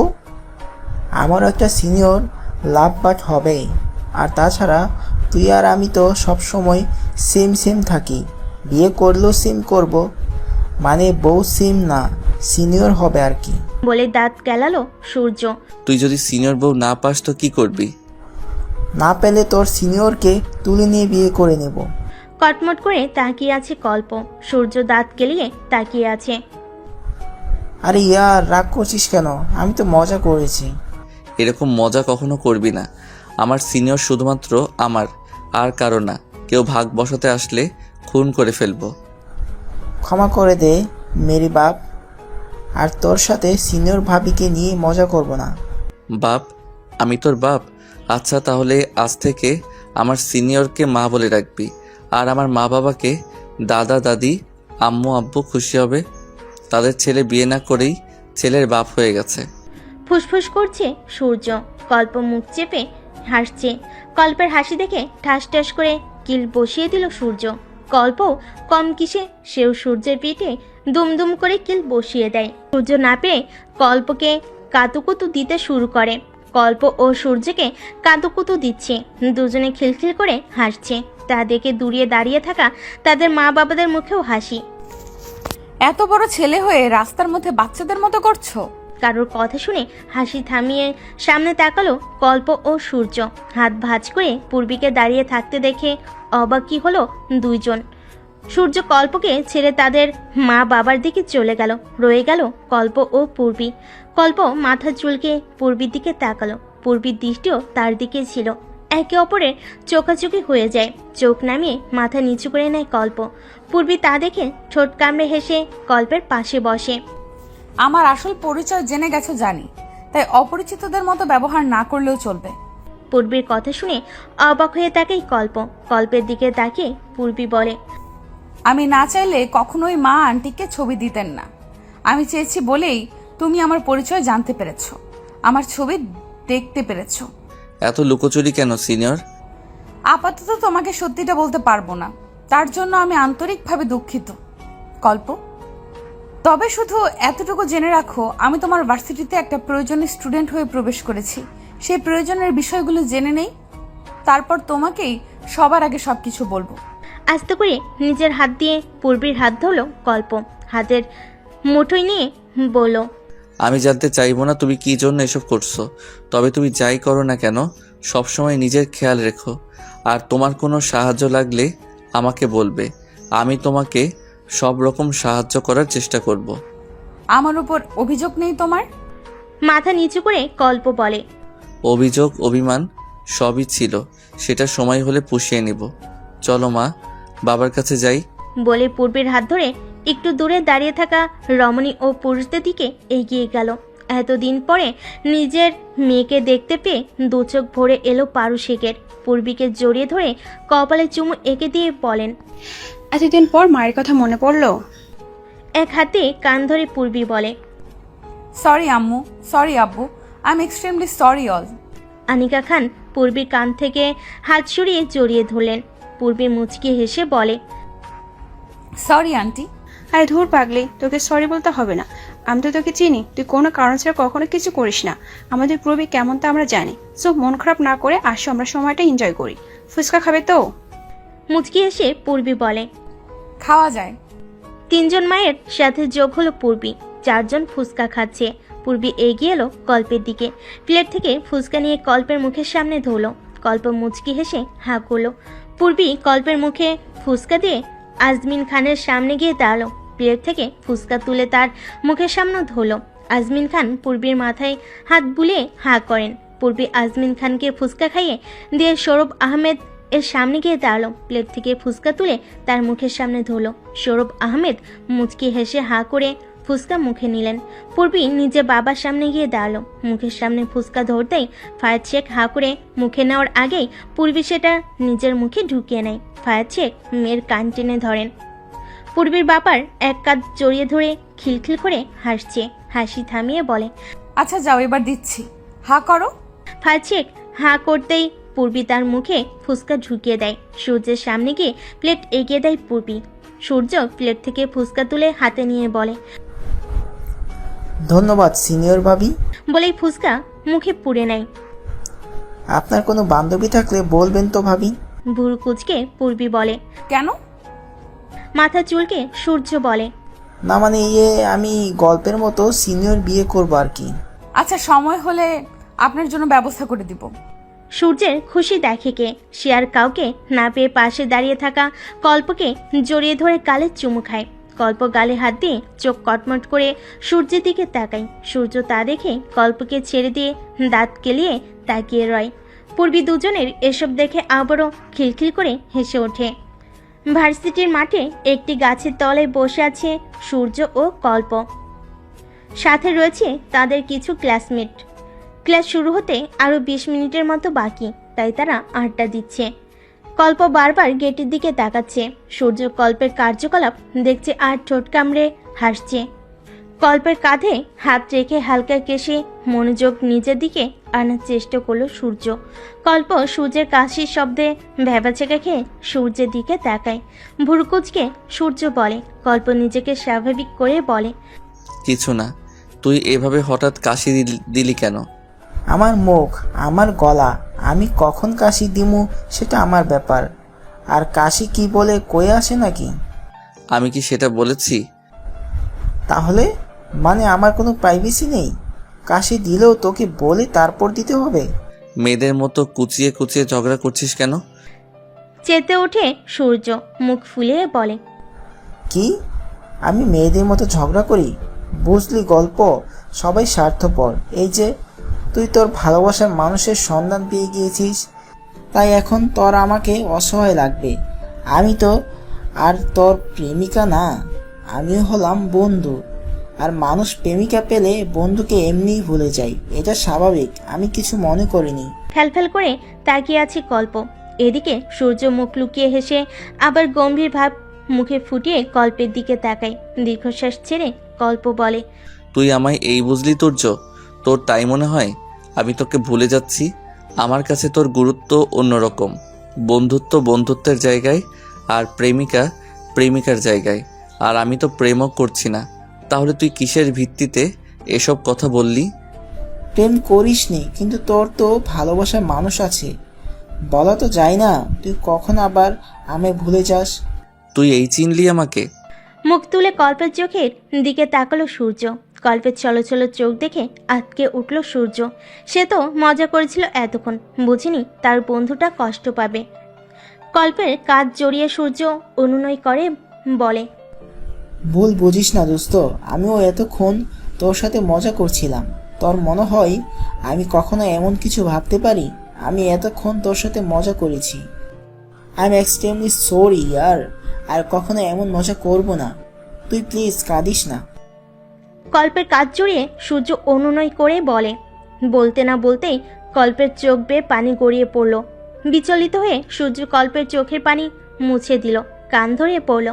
আমারও একটা সিনিয়র লাভ বাট হবেই। আর তাছাড়া তুই আর আমি তো সব সময় সেম থাকি। বিয়ে করলেও সেম করব, মানে বউ সেম না, সিনিয়র হবে আর কি। বলে দাঁত গেলালো সূর্য। তুই যদি সিনিয়র বউ না পাস তো কি করবি? না পেলে তোর সিনিয়রকে তুলে নিয়ে বিয়ে করে নেব। কটমট করে তাকিয়ে আছে কল্প। সূর্য দাঁত কেলিয়ে তাকিয়ে আছে। আরে ইয়ার, রাগ করছিস কেন? আমি তো মজা করেছি। এরকম মজা কখনো করবি না। আমার সিনিয়র শুধুমাত্র আমার, আর কারো না। কেউ ভাগ বসাতে আসলে খুন করে ফেলবো। ক্ষমা করে দে মেরি বাপ। আর তোর সাথে সিনিয়র ভাবিকে নিয়ে মজা করব না। বাপ? আমি তোর বাপ? আচ্ছা, তাহলে আজ থেকে আমার সিনিয়রকে মা বলে রাখবি, আর আমার মা বাবাকে দাদা দাদি, আম্মু আব্বু খুশি হবে। তাদের ছেলে বিয়ে না করেই ছেলের বাপ হয়ে গেছে। ফুসফুস করছে সূর্য। কল্প মুখ চেপে হাসছে। কল্পের হাসি দেখে ঠাস ঠাস করে কিল বসিয়ে দিল সূর্য। কল্প কম কিসে, সেও সূর্যের পিঠে দুমদুম করে কিল বসিয়ে দেয়। সূর্য না পেয়ে কল্পকে কাতুকুতু দিতে শুরু করে। কল্প ও সূর্যকে কাতুকুতু দিচ্ছে। দুজনে খিলখিল করে হাসছে। তা দেখে দূরে দাঁড়িয়ে থাকা তাদের মা বাবাদের মুখেও হাসি। এত বড় ছেলে হয়ে রাস্তার মধ্যে বাচ্চাদের মতো করছো? কারোর কথা শুনে হাসি থামিয়ে সামনে তাকালো কল্প ও সূর্য। হাত ভাঁজ করে পূর্বীকে দাঁড়িয়ে থাকতে দেখে অবাকই হলো দুইজন। সূর্য কল্পকে ছেড়ে তাদের মা বাবার দিকে চলে গেল। রয়ে গেল কল্প ও পূর্বী। কল্প মাথা চুলকে পূর্বীর দিকে তাকালো। পূর্বীর দৃষ্টিও তার দিকে ছিল। একে অপরের চোখাচোখি হয়ে যায়। চোখ নামিয়ে মাথা নিচু করে নেয় কল্প। পূর্বী তা দেখে ঠোঁট কামড়ে হেসে কল্পের পাশে বসে। আমার আসল পরিচয় জেনে গেছো জানি, তাই অপরিচিতদের মতো ব্যবহার না করলেও চলবে। পূর্বীর কথা শুনে অবাক হয়ে তাকাই কল্প। কল্পের দিকে তাকিয়ে পূর্বী বলে, আমি না চাইলে কখনোই মা আন্টিকে ছবি দিতেন না। আমি চেয়েছি বলেই তুমি আমার পরিচয় জানতে পেরেছো, আমার ছবি দেখতে পেরেছো। এত লুকোচুরি কেন সিনিয়র? আপাতত তোমাকে সত্যিটা বলতে পারবো না, তার জন্য আমি আন্তরিকভাবে দুঃখিত কল্প। তবে শুধু এতটুকু জেনে রাখো, আমি তোমার ভার্সিটিতে একটা প্রয়োজনীয় স্টুডেন্ট হয়ে প্রবেশ করেছি। সেই প্রয়োজনের বিষয়গুলো জেনে নেই, তারপর তোমাকেই সবার আগে সবকিছু বলবো। আস্তে করে নিজের হাত দিয়ে পূর্বীর হাত ধরলো কল্প। হাতের মুঠোয় নিয়ে বলল, আমি জানতে চাইবো না তুমি কি জন্য এসব করছো। তবে তুমি যাই করো না কেন, সবসময় নিজের খেয়াল রেখো। আর তোমার কোনো সাহায্য লাগলে আমাকে বলবে। আমি তোমাকে সব রকম সাহায্য করার চেষ্টা করব। আমার উপর অভিযোগ নেই তোমার? মাথা নিচু করে কল্প বলে, অভিযোগ অভিমান সবই ছিল, সেটা সময় হলে পুষিয়ে নিব। চলো মা, বাবার কাছে যাই। বলে পূর্বীর হাত ধরে একটু দূরে দাঁড়িয়ে থাকা রমণী ও পুরুষদের দিকে এগিয়ে গেল। এতদিন পরে নিজের মেয়েকে দেখতে পেয়ে দু চোখ ভরে এলো পারুশেখের। পূর্বীকে জড়িয়ে ধরে কপালে চুমু এঁকে দিয়ে বলেন, এতদিন পর মায়ের কথা মনে পড়লো? এক হাতে কান ধরে পূর্বী বলে, সরি আম্মু, সরি আব্বু, I am extremely sorry all. Anika Khan পূর্বীর কান থেকে হাত সরিয়ে জড়িয়ে ধরলেন। পূর্বী মুচকি হেসে বলে, সরি আন্টি। আরে ধুর পাগলি, তোকে সরি বলতে হবে না। আমি তো তোকে চিনি, তুই কোনো কারণ ছাড়া কখনো কিছু করিস না। আমাদের পূর্বী কেমন তা আমরা জানি। সো মন খারাপ না করে আসো, আমরা সময়টা এনজয় করি। ফুচকা খাবে তো? মুচকি হেসে পূর্বী বলে, খাওয়া যায়। তিনজন মায়ের সাথে যোগ হলো পূর্বী। চারজন ফুচকা খাচ্ছে। পূর্বী এগিয়ে এলো কল্পের দিকে। প্লেট থেকে ফুচকা নিয়ে কল্পের মুখের সামনে ধরলো। কল্প মুচকি হেসে হাঁ করলো। পূর্বী কল্পের মুখে ফুচকা দিয়ে আজমিন খানের সামনে গিয়ে দাঁড়ালো। প্লেট থেকে ফুচকা তুলে তার মুখের সামনে ধরলো। আজমিন খান পূর্বীর মাথায় হাত বুলিয়ে হাঁ করেন। পূর্বী আজমিন খানকে ফুচকা খাইয়ে দিয়ে সৌরভ আহমেদ এর সামনে গিয়ে দাঁড়ালো। প্লেট থেকে ফুচকা তুলে তার মুখের সামনে ধরলো। সৌরভ আহমেদ মুচকি হেসে হাঁ করে ফুচকা মুখে নিলেন। পূর্বী নিজে বাবার সামনে গিয়ে দাঁড়ালো। মুখের সামনে ফুচকা ধরতেই ফায়াজ শেখ হাঁ করে মুখে নেওয়ার আগেই পূর্বী সেটা নিজের মুখে ঢুকিয়ে নেয়। ফায়াজ শেখ মেয়ের কান টেনে ধরেন। পূর্বীর বাবার এক কাঁধ জড়িয়ে ধরে খিলখিল করে হাসছে। হাসি থামিয়ে বলে, আচ্ছা যাও, এবার দিচ্ছি, হা করো। ফায়াজ শেখ হাঁ করতেই পূর্বী তার মুখে ফুচকা ঢুকিয়ে দেয়। সূর্যের সামনে গিয়ে প্লেট এগিয়ে দেয় পূর্বী। সূর্য প্লেট থেকে ফুচকা তুলে হাতে নিয়ে বলে, ধন্যবাদ সিনিয়র ভাবি। বলেই ফুচকা মুখে পুড়ে নেয়। আপনার কোনো বান্ধবী থাকলে বলবেন তো ভাবি। ভুরু কুচকে পূর্বী বলে। কেন? মাথা চুলকে সূর্য বলে, না মানে আমি গল্পের মতো সিনিয়র বিয়ে করবো আর কি। আচ্ছা, সময় হলে আপনার জন্য ব্যবস্থা করে দিব। সূর্যের খুশি দেখে কে, সে আর কাউকে না পেয়ে পাশে দাঁড়িয়ে থাকা কল্পকে জড়িয়ে ধরে গালে চুমু খায়। কল্প গালে হাত দিয়ে চোখ কটমট করে সূর্যের দিকে তাকায়। সূর্য তা দেখে কল্পকে ছেড়ে দিয়ে দাঁত কেলিয়ে তাকিয়ে রয়। পূর্বী দুজনের এসব দেখে আবারও খিলখিল করে হেসে ওঠে। ভার্সিটির মাঠে একটি গাছের তলায় বসে আছে সূর্য ও কল্প। সাথে রয়েছে তাদের কিছু ক্লাসমেট। ক্লাস শুরু হতে আরও 20 মিনিটের মতো বাকি, তাই তারা আড্ডা দিচ্ছে। কল্প বারবার গেটের দিকে তাকাচ্ছে। সূর্য কল্পের কার্যকলাপ দেখছে আর ঠোঁট কামড়ে হাসছে। কল্পের কাঁধে হাত রেখে হালকা কেশে মনোযোগ নিজের দিকে আনার চেষ্টা করলো সূর্য। কল্প সূর্যের কাশির শব্দে ভ্যাবাচেকা খেয়ে সূর্যের দিকে তাকায়। ভুরুকুচকে সূর্য বলে। কল্প নিজেকে স্বাভাবিক করে বলে, কিছু না। তুই এভাবে হঠাৎ কাশি দিলি কেন? আমার মুখ, আমার গলা, আমি কখন কাশি দিমু সেটা আমার ব্যাপার। আর কাশি কি বলে কয়ে আসে নাকি? আমি কি সেটা বলেছি? তাহলে মানে আমার কোনো প্রাইভেসি নেই? কাশি দিলেও তোকে বলে তারপর দিতে হবে? মেয়েদের মতো কুচিয়ে কুচিয়ে ঝগড়া করছিস কেন? চেতে ওঠে সূর্য, মুখ ফুলিয়ে বলে, কি আমি মেয়েদের মতো ঝগড়া করি? বুঝলি গল্প, সবাই স্বার্থপর। এই যে তুই তোর ভালোবাসার মানুষের সন্ধান পেয়ে গিয়েছিস, তাই এখন তোর আমাকে অসহায় লাগবে। আমি তো আর তোর প্রেমিকা না, আমিও হলাম বন্ধু। আর মানুষ প্রেমিকা পেলে বন্ধুকে এমনিই ভুলে যায়, এটা স্বাভাবিক। আমি কিছু মনে করিনি। ফ্যালফ্যাল করে তাকিয়ে আছে কল্প। এদিকে সূর্য মুখ লুকিয়ে হেসে আবার গম্ভীর ভাব মুখে ফুটিয়ে কল্পের দিকে তাকায়। দীর্ঘশ্বাস ছেড়ে কল্প বলে, তুই আমায় এই বুঝলি তুর্য? তোর তাই মনে হয় আমি তোকে ভুলে যাচ্ছি? আমার কাছে তোর গুরুত্ব অন্যরকম। বন্ধুত্ব বন্ধুত্বের জায়গায়, আর প্রেমিকা প্রেমিকার জায়গায়। আর আমি তো প্রেমও করছি না। তাহলে তুই কিসের ভিত্তিতে এসব কথা বললি? প্রেম করিসনি, কিন্তু তোর তো ভালোবাসার মানুষ আছে, বলা তো যায় না। তুই কখন আবার আমায় ভুলে যাস? তুই এই চিনলি আমাকে? মুখ তুলে কল্পের চোখের দিকে তাকালো সূর্য। কল্পের চলচল চোখ দেখে আটকে উঠল সূর্য। সে তো মজা করেছিল এতক্ষণ, বুঝিনি তার বন্ধুটা কষ্ট পাবে। কল্পের কাঁধ জড়িয়ে সূর্য অনুনয় করে বলে, ভুল বুঝিস না দোস্ত, আমিও এতক্ষণ তোর সাথে মজা করছিলাম। তোর মনে হয় আমি কখনো এমন কিছু ভাবতে পারি? আমি এতক্ষণ তোর সাথে মজা করেছি। আই এম এক্সট্রিমলি সরি ইয়ার, আর কখনো এমন মজা করব না। তুই প্লিজ কাঁদিস না। কল্পের কাঁধ জড়িয়ে সূর্য অনুনয় করে বলে। বলতে না বলতেই কল্পের চোখ বেয়ে পানি গড়িয়ে পড়ল। বিচলিত হয়ে সূর্য কল্পের চোখের পানি মুছে দিল, কান ধরিয়ে পড়ল।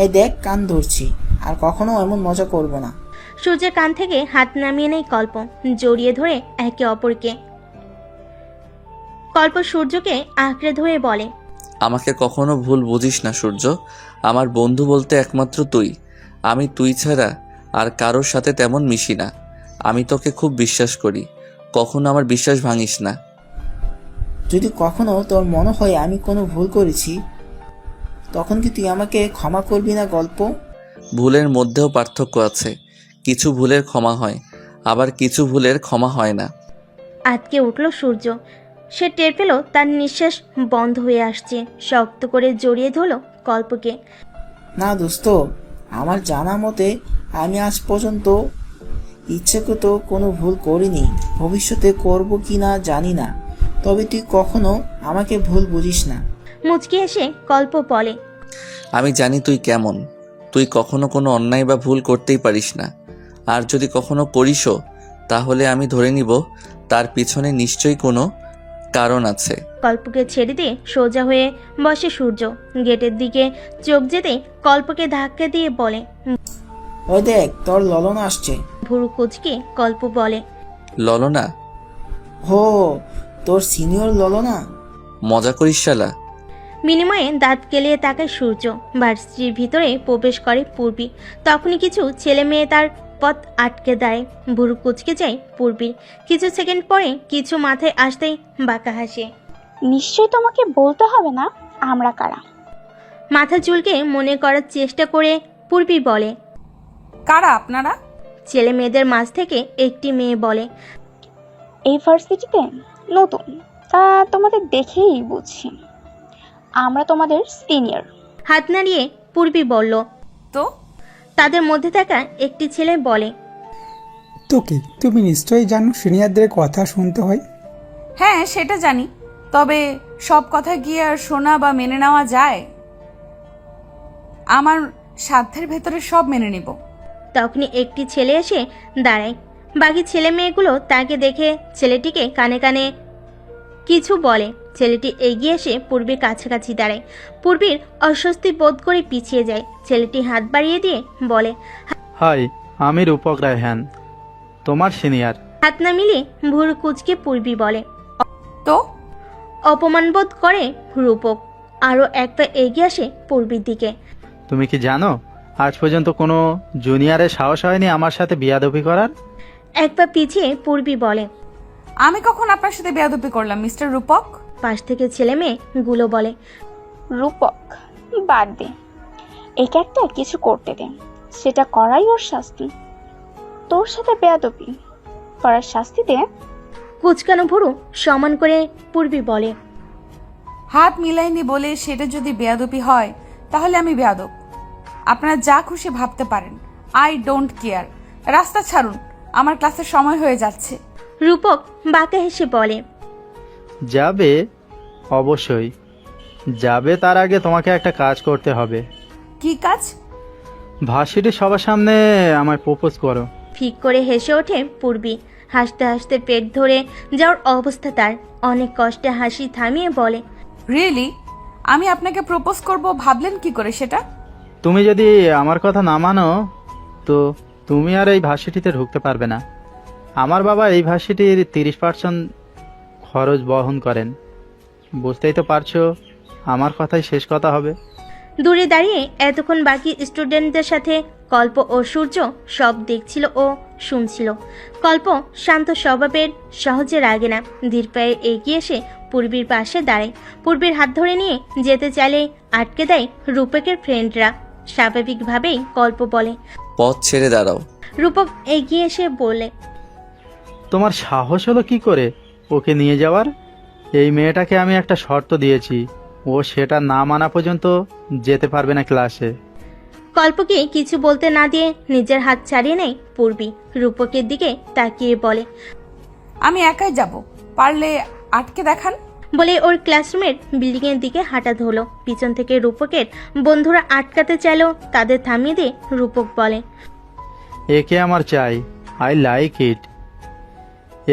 এই দেখ, কান ধরছি, আর কখনো এমন মজা করব না। সূর্যের কান থেকে হাত নামিয়ে নেয় কল্প, জড়িয়ে ধরে একে অপরকে। কল্প সূর্যকে আঁকড়ে ধরে বলে, আমাকে কখনো ভুল বুঝিস না সূর্য। আমার বন্ধু বলতে একমাত্র তুই। আমি তুই ছাড়া আর কারোর সাথে তেমন মিশি না। আমি তোকে খুব বিশ্বাস করি, কখনো আমার বিশ্বাস ভাঙিস না। যদি কখনো তোর মনে হয় আমি কোনো ভুল করেছি, তখন কি তুই আমাকে ক্ষমা করবি না গল্প? ভুলের মধ্যেও পার্থক্য আছে। কিছু ভুলের ক্ষমা হয়, আবার কিছু ভুলের ক্ষমা হয় না। আটকে উঠল সূর্য। সে টের পেল তার নিঃশ্বাস বন্ধ হয়ে আসছে। শক্ত করে জড়িয়ে ধরল কল্পকে। না দোস্ত, আমার জানা মতে আমি আজ পর্যন্ত ইচ্ছাকৃত কোনো ভুল করিনি। ভবিষ্যতে করব কি না জানি না, তবে তুই কখনো আমাকে ভুল বুঝিস না। মুচকি এসে কল্প বলে, আমি জানি তুই কেমন। তুই কখনো কোনো অন্যায় বা ভুল করতেই পারিস না। আর যদি কখনো করিসও, তাহলে আমি ধরে নিব তার পিছনে নিশ্চয়ই কোনো কারণ আছে। কল্পকে ছেড়ে দিয়ে সোজা হয়ে বসে সূর্য। গেটের দিকে চোখ যেতে কল্পকে ধাক্কা দিয়ে বলে, ওই দেখ, তোর ললন আসছে। ভুরু কুচকে কল্প বলে, ললনা? হো, তোর সিনিয়র ললনা। মজা করিস শালা। বিনিময়ে দাঁত কেলিয়ে তাকায় সূর্য। ভার্সিটির ভিতরে প্রবেশ করে পূর্বী। তখনই কিছু ছেলে মেয়ে তার পথ আটকে দেয়। ভুরু কুচকে যায় পূর্বীর। কিছু সেকেন্ড পরে কিছু মাথায় আসতেই বাঁকা হাসে। নিশ্চয়ই তোমাকে বলতে হবে না আমরা কারা। মাথা চুলকে মনে করার চেষ্টা করে পূর্বী বলে। কারা আপনারা? ছেলে মেয়েদের মাঝ থেকে একটি মেয়ে বলে। এই ভার্সিটিতে নতুন, তা তোমাদের দেখেই বুঝছি। আমরা তোমাদের সিনিয়র। হাত নাড়িয়ে পূর্বী বলল। তো তাদের মধ্যে থাকা একটি ছেলে বলে। তো কি তুমি নিশ্চয়ই জানো সিনিয়রদের কথা শুনতে হয়? হ্যাঁ, সেটা জানি, তবে সব কথা গিয়ে আর শোনা বা মেনে নেওয়া যায়? আমার সাধ্যের ভেতরে সব মেনে নিব। তখনই একটি ছেলে এসে দাঁড়ায়। বাকি ছেলে মেয়েগুলো তাকে দেখে ছেলেটিকে কানে কানে কিছু বলে। ছেলেটি এগিয়ে এসে পূর্বীর কাছাকাছি দাঁড়ায়। পূর্বীর অস্বস্তি বোধ করে পিছিয়ে যায়। ছেলেটি হাত বাড়িয়ে দিয়ে বলে। হাই, আমি রূপক রায়হান, তোমার সিনিয়র। হাত না মিলিয়ে ভুরু কুচকে পূর্বী বলে। তো অপমান বোধ করে রূপক। আরও এক পা এগিয়ে আসে পূর্বীর দিকে। তুমি কি জানো আজ পর্যন্ত কোনো জুনিয়রের সাহস হয়নি আমার সাথে বিয়াদবি করার? এক পা পিছিয়ে পূর্বী বলে। আমি কখন আপনার সাথে বেয়াদবি করলাম মিস্টার রূপক? পাশ থেকে ছেলে মেয়ে গুলো বলে। রূপক বাদ দে, একে একটা কিছু করতে দে, সেটা করাই ওর শাস্তি। তোর সাথে বেয়াদবি করার শাস্তি দে। কুচকানো ভুরু সমান করে পূর্বী বলে। হাত মিলাইনি বলে সেটা যদি বেয়াদবি হয় তাহলে আমি বেয়াদব। আপনারা যা খুশি ভাবতে পারেন, আই ডোন্ট কেয়ার। রাস্তা ছাড়ুন, আমার ক্লাসের সময় হয়ে যাচ্ছে। রূপক বাঁকা হেসে বলে। যাবে, অবশ্যই যাবে। তার আগে তোমাকে একটা কাজ করতে হবে। কি কাজ? ভার্সিটির সবার সামনে আমায় প্রপোজ করো। ফিক করে হেসে ওঠে পূর্বী। হাসতে হাসতে পেট ধরে যাওয়ার অবস্থা তার। অনেক কষ্টে হাসি থামিয়ে বলে। রিয়েলি? আমি আপনাকে প্রপোজ করব ভাবলেন কি করে সেটা? তুমি যদি আমার কথা না মানো তো তুমি আর এই ভার্সিটিতে ঢুকতে পারবে না। আমার বাবা এই ভার্সিটির 30% খরচ বহন করেন। বুঝতেই তো পারছো আমার কথাই শেষ কথা হবে। দূরে দাঁড়িয়ে এতক্ষণ বাকি স্টুডেন্টদের সাথে কল্প ও সূর্য সব দেখছিল ও শুনছিল। কল্প শান্ত স্বভাবের, সহজে রাগে না। ধীর পায়ে এগিয়ে এসে পূর্বীর পাশে দাঁড়ায়। পূর্বীর হাত ধরে নিয়ে যেতে চাইলে আটকে দেয় রূপকের ফ্রেন্ডরা। স্বাভাবিকভাবেই কল্প বলে। পথ ছেড়ে দাঁড়াও। রূপক এগিয়ে এসে বলে। তোমার সাহস হলো কি করে ওকে নিয়ে যাওয়ার? এই মেয়েটাকে আমি একটা শর্ত দিয়েছি, ও সেটা না মানা পর্যন্ত যেতে পারবে না ক্লাসে। কল্পকে কিছু বলতে না দিয়ে নিজের হাত ছাড়িয়ে নেয় পূর্বী। রূপকের দিকে তাকিয়ে বলে। আমি একাই যাব, পারলে আটকে দেখান। বলে ওর ক্লাসরুমের বিল্ডিংয়ের দিকে হাঁটা ধরলো। পিছন থেকে রূপকের বন্ধুরা আটকাতে চাইলেও তাদের থামিয়ে দিয়ে রূপক বলে। একে আমার চাই, আই লাইক ইট।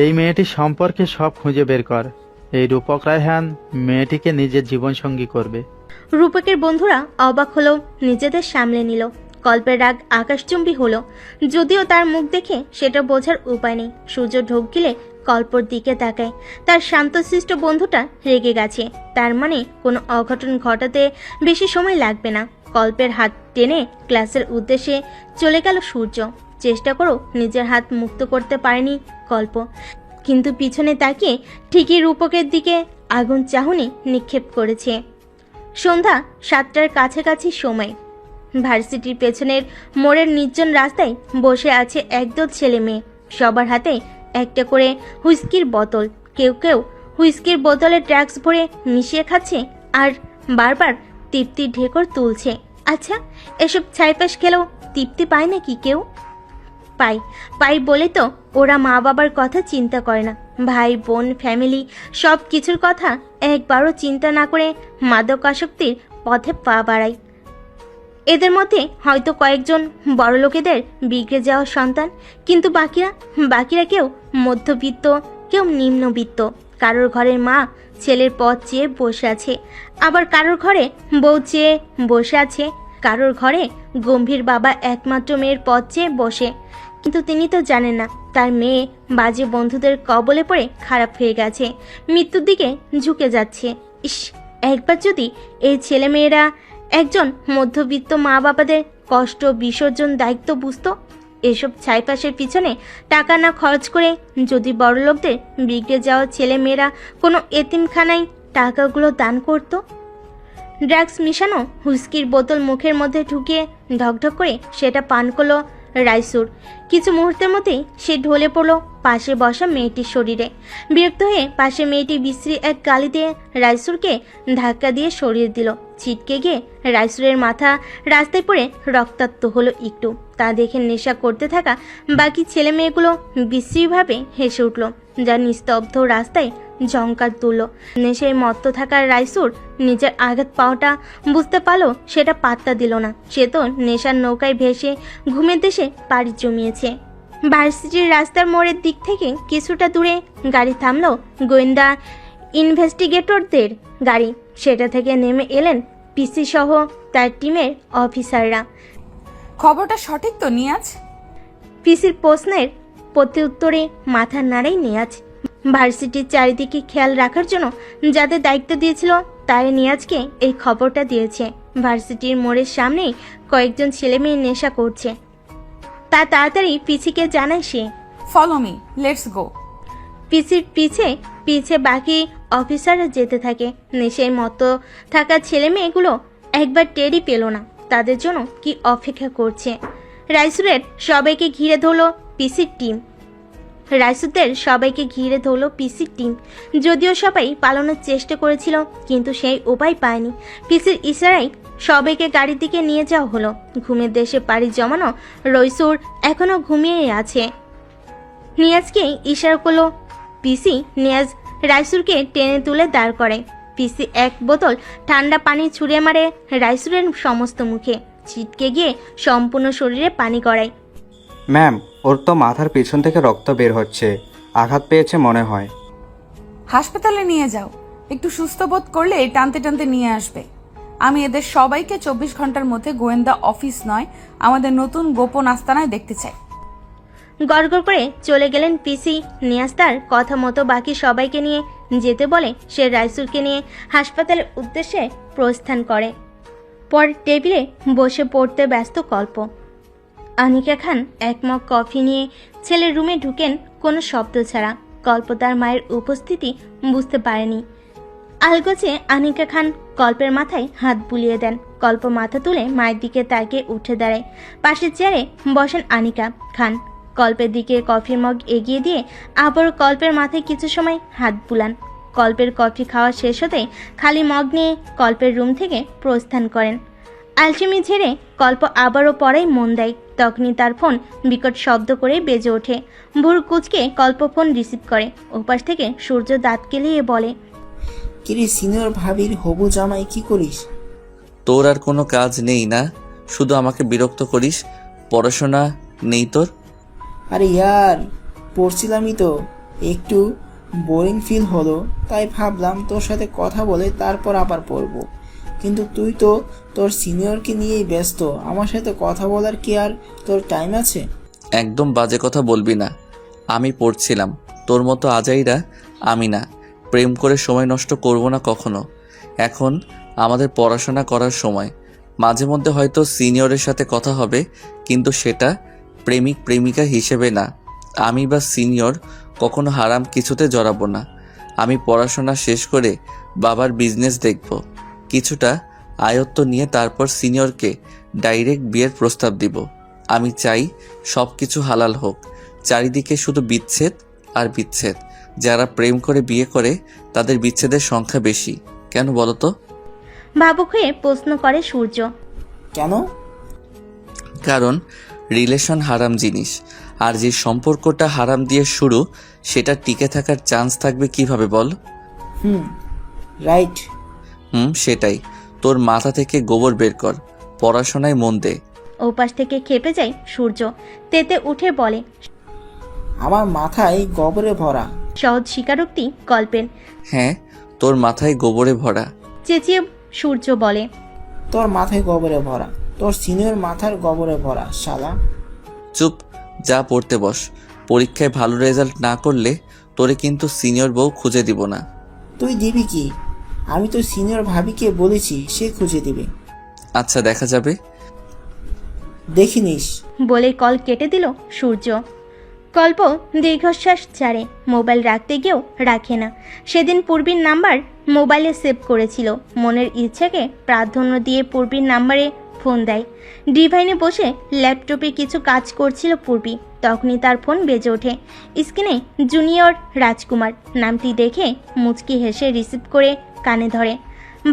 এই মেয়েটির সম্পর্কে সব খুঁজে বের কর। এই রূপক রায়হান মেয়েটিকে নিজের জীবনসঙ্গী করবে। রূপকের বন্ধুরা অবাক হলো, নিজেদের সামলে নিল। কল্পের রাগ আকাশচুম্বী হলো, যদিও তার মুখ দেখে সেটা বোঝার উপায় নেই। সূর্য ঢোক গিলে কল্পর দিকে তাকায়। তার শান্তশিষ্ট বন্ধুটা রেগে গেছে, তার মানে কোনো অঘটন ঘটাতে বেশি সময় লাগবে না। কল্পের হাত টেনে ক্লাসের উদ্দেশ্যে চলে গেল সূর্য। চেষ্টা করো নিজের হাত মুক্ত করতে পারেনি কল্প, কিন্তু পিছনে তাকিয়ে ঠিকই রূপকের দিকে আগুন চাহনি নিক্ষেপ করেছে। সন্ধ্যা 7টার কাছাকাছি সময়। ভার্সিটির পেছনের মোড়ের নির্জন রাস্তায় বসে আছে একদল ছেলে মেয়ে। সবার হাতে একটা করে হুইস্কির বোতল। কেউ কেউ হুইস্কির বোতলে ড্রাগস ভরে মিশিয়ে খাচ্ছে আর বারবার তৃপ্তির ঢেকর তুলছে। আচ্ছা, এসব ছাইপাশ খেলেও তৃপ্তি পায় নাকি কেউ? পাই বলে তো ওরা মা বাবার কথা চিন্তা করে না। ভাই বোন, ফ্যামিলি সব কিছুর কথা একবারও চিন্তা না করে মাদকাসক্তির পথে পা বাড়ায়। এদের মধ্যে হয়তো কয়েকজন বড়লোকেদের বিগড়ে যাওয়া সন্তান, কিন্তু বাকিরা কেউ মধ্যবিত্ত, কেউ নিম্নবিত্ত। কারোর ঘরের মা ছেলের পথ চেয়ে বসে আছে, আবার কারোর ঘরে বউ চেয়ে বসে আছে। কারোর ঘরে গম্ভীর বাবা একমাত্র মেয়ের পথ চেয়ে বসে, কিন্তু তিনি তো জানেন না তার মেয়ে বাজে বন্ধুদের কবলে পড়ে খারাপ হয়ে গেছে, মৃত্যুর দিকে ঝুঁকে যাচ্ছে। ইস, একবার যদি এই ছেলেমেয়েরা একজন মধ্যবিত্ত মা বাবাদের কষ্ট বিসর্জন দায়িত্ব বুঝতো, এসব ছাইপাশের পিছনে টাকা না খরচ করে যদি বড়লোকদের বিগড়ে যাওয়া ছেলেমেয়েরা কোনো এতিমখানায় টাকাগুলো দান করতো। ড্রাগস মিশানো হুইস্কির বোতল মুখের মধ্যে ঢুকিয়ে ঢকঢক করে সেটা পান করলো রাইসুর। কিছু মুহূর্তের মধ্যেই সে ঢলে পড়লো পাশে বসা মেয়েটির শরীরে। বিরক্ত হয়ে পাশে মেয়েটি বিশ্রী এক গালি দিয়ে রাইসুরকে ধাক্কা দিয়ে সরিয়ে দিল। ছিটকে গিয়ে রাইসুরের মাথা রাস্তায় পড়ে রক্তাক্ত হলো একটু। তা দেখে নেশা করতে থাকা বাকি ছেলে মেয়েগুলো বিশ্রীভাবে হেসে উঠল, যা নিস্তব্ধ রাস্তায় ঝংকার তুলল। নেশায় মত্ত থাকার রাইসুর নিজের আঘাত পাওয়াটা বুঝতে পারলো, সেটা পাত্তা দিল না। সে তো নেশার নৌকায় ভেসে ঘুমের দেশে পাড়ি জমিয়েছে। ভার্সিটির রাস্তার মোড়ের দিক থেকে কিছুটা দূরে গাড়ি থামলো গোয়েন্দা ইনভেস্টিগেটরদের গাড়ি। সেটা থেকে নেমে এলেন পিসি সহ তার টিমের অফিসাররা। খবরটা সঠিক তো নিয়াজ? পিসির প্রশ্নের প্রত্যুত্তরে মাথা নাড়াই নিয়াজ। ভার্সিটির চারিদিকে খেয়াল রাখার জন্য যাদের দায়িত্ব দিয়েছিল তাই নিয়াজকে এই খবরটা দিয়েছে। ভার্সিটির মোড়ের সামনেই কয়েকজন ছেলে মেয়ে নেশা করছে, তা তাড়াতাড়ি পিসিকে জানায় সে। Follow me, let's go. পিসির পিছে পিছে বাকি অফিসাররা যেতে থাকে। নেশায় মতো থাকা ছেলে মেয়েগুলো একবার টেরই পেল না তাদের জন্য কি অপেক্ষা করছে। রাইসুরের সবাইকে ঘিরে ধরলো পিসির টিম। যদিও সবাই পালানোর চেষ্টা করেছিল, কিন্তু সেই উপায় পায়নি। পিসির ইশারায় সবাইকে গাড়ির দিকে নিয়ে যাওয়া হলো। ঘুমের দেশে পাড়ি জমানো রইসুর এখনো ঘুমিয়ে আছে। নিয়াজকে ইশারা করলো পিসি। নিয়াজ রাইসুরকে টেনে তুলে দাঁড় করে। পিসি এক বোতল ঠান্ডা পানি ছুঁড়ে মারে রাইসুরের সমস্ত মুখে, ছিটকে গিয়ে সম্পূর্ণ শরীরে পানি গড়ায়। ম্যাম, ওর তো মাথার পিছন থেকে রক্ত বের হচ্ছে, আঘাত পেয়েছে মনে হয়। হাসপাতালে নিয়ে যাও, একটু সুস্থ বোধ করলে টানতে টানতে নিয়ে আসবে। আমি এদের সবাইকে 24 ঘন্টার মধ্যে গোয়েন্দা অফিস নয়, আমাদের নতুন গোপন আস্তানায় দেখতে চাই। গড়গড় করে চলে গেলেন পিসি। নিয়াজ তার কথা মতো বাকি সবাইকে নিয়ে যেতে বলে সে রাইসুরকে নিয়ে হাসপাতালের উদ্দেশ্যে প্রস্থান করে। পরের টেবিলে বসে পড়তে ব্যস্ত কল্প। আনিকা খান এক মগ কফি নিয়ে ছেলের রুমে ঢুকেন কোনো শব্দ ছাড়া। কল্প তার মায়ের উপস্থিতি বুঝতে পারেনি। আলগোছে আনিকা খান কল্পের মাথায় হাত বুলিয়ে দেন। কল্প মাথা তুলে মায়ের দিকে তাকিয়ে উঠে দাঁড়ায়। পাশের চেয়ারে বসেন আনিকা খান। কল্পের দিকে কফির মগ এগিয়ে দিয়ে আবারও কল্পের মাথায় কিছু সময় হাত বুলান। কল্পের কফি খাওয়া শেষ হতেই খালি মগ নিয়ে কল্পের রুম থেকে প্রস্থান করেন। আলসেমি ঝেড়ে কল্প আবারও পড়ায় মন দেয়। তখনই তার ফোন বিকট শব্দ করে বেজে ওঠে। ভুর কুচকে কল্প ফোন রিসিভ করে। ওপাশ থেকে সূর্য দাঁত কেলিয়ে বলে, কিরে সিনিয়র ভাবির হবু জামাই, কি করিস? তোর আর কোনো কাজ নেই না? শুধু আমাকে বিরক্ত করিস। পড়াশোনা নেই তোর? আরে ইয়ার, পড়ছিলামই তো, একটু বোরিং ফিল হলো, তাই ভাবলাম তোর সাথে কথা বলে তারপর আবার পড়বো। কিন্তু তুই তো তোর সিনিয়রকে নিয়েই ব্যস্ত, আমার সাথে কথা বলার কি আর তোর টাইম আছে? একদম বাজে কথা বলবি না। আমি পড়ছিলাম, তোর মতো আজাইরা আমি না। প্রেম করে সময় নষ্ট করব না কখনো। এখন আমাদের পড়াশোনা করার সময়। মাঝে মধ্যে হয়তো সিনিয়রের সাথে কথা হবে, কিন্তু সেটা প্রেমিক প্রেমিকা হিসেবে না। আমি বা সিনিয়র কখনো হারাম কিছুতে জড়াবো না। আমি পড়াশোনা শেষ করে বাবার বিজনেস দেখব, কিছুটা আয়ত্ত নিয়ে তারপর সিনিয়রকে ডাইরেক্ট বিয়ের প্রস্তাব দিব। আমি চাই সব কিছু হালাল হোক, চারিদিকে শুধু বিচ্ছেদ আর বিচ্ছেদ। যারা প্রেম করে বিয়ে করে তাদের বিচ্ছেদের সংখ্যা বেশি। কেন বলো তো? ভাবুক হয়ে প্রশ্ন করে সূর্য। কেন? কারণ রিলেশন হারাম জিনিস, আর যে সম্পর্কটা হারাম দিয়ে শুরু সেটা টিকে থাকার চান্স থাকবে কিভাবে বল? রাইট। সেটাই। তোর মাথা থেকে গোবর বের কর, পড়াশোনায় মন দে। ওপাশ থেকে খেপে যায় সূর্য। তেতে উঠে বলে, আমার মাথায় গোবরে ভরা। সহজ স্বীকারোক্তি কল্পের। হ্যাঁ, তোর মাথায় গোবরে ভরা। চেঁচিয়ে সূর্য বলে, তোর মাথায় গোবরে ভরা, তোর সিনিয়র মাথার গোবরে ভরা শালা। চুপ, যা পড়তে বস। পরীক্ষায় ভালো রেজাল্ট না করলে তোরে কিন্তু সিনিয়র বউ খুঁজে দিব না। তুই দিবি কি? আমি তো সিনিয়র ভাবিকে বলেছি, সে খুঁজে দেবে। আচ্ছা, দেখা যাবে। দেখিনিস। বলে কল কেটে দিল সূর্য। কল্প দীর্ঘশ্বাস ছাড়ে। মোবাইল রাখতে গিয়েও রাখে না। সেদিন পূর্বীর নাম্বার মোবাইলে সেভ করেছিল। মনের ইচ্ছাকে প্রাধান্য দিয়ে পূর্বীর নাম্বারে ফোন দেয়। ডিভাইনে বসে ল্যাপটপে কিছু কাজ করছিল পূর্বী। তখনই তার ফোন বেজে ওঠে। স্ক্রিনে জুনিয়র রাজকুমার নামটি দেখে মুচকি হেসে রিসিভ করে কানে ধরে।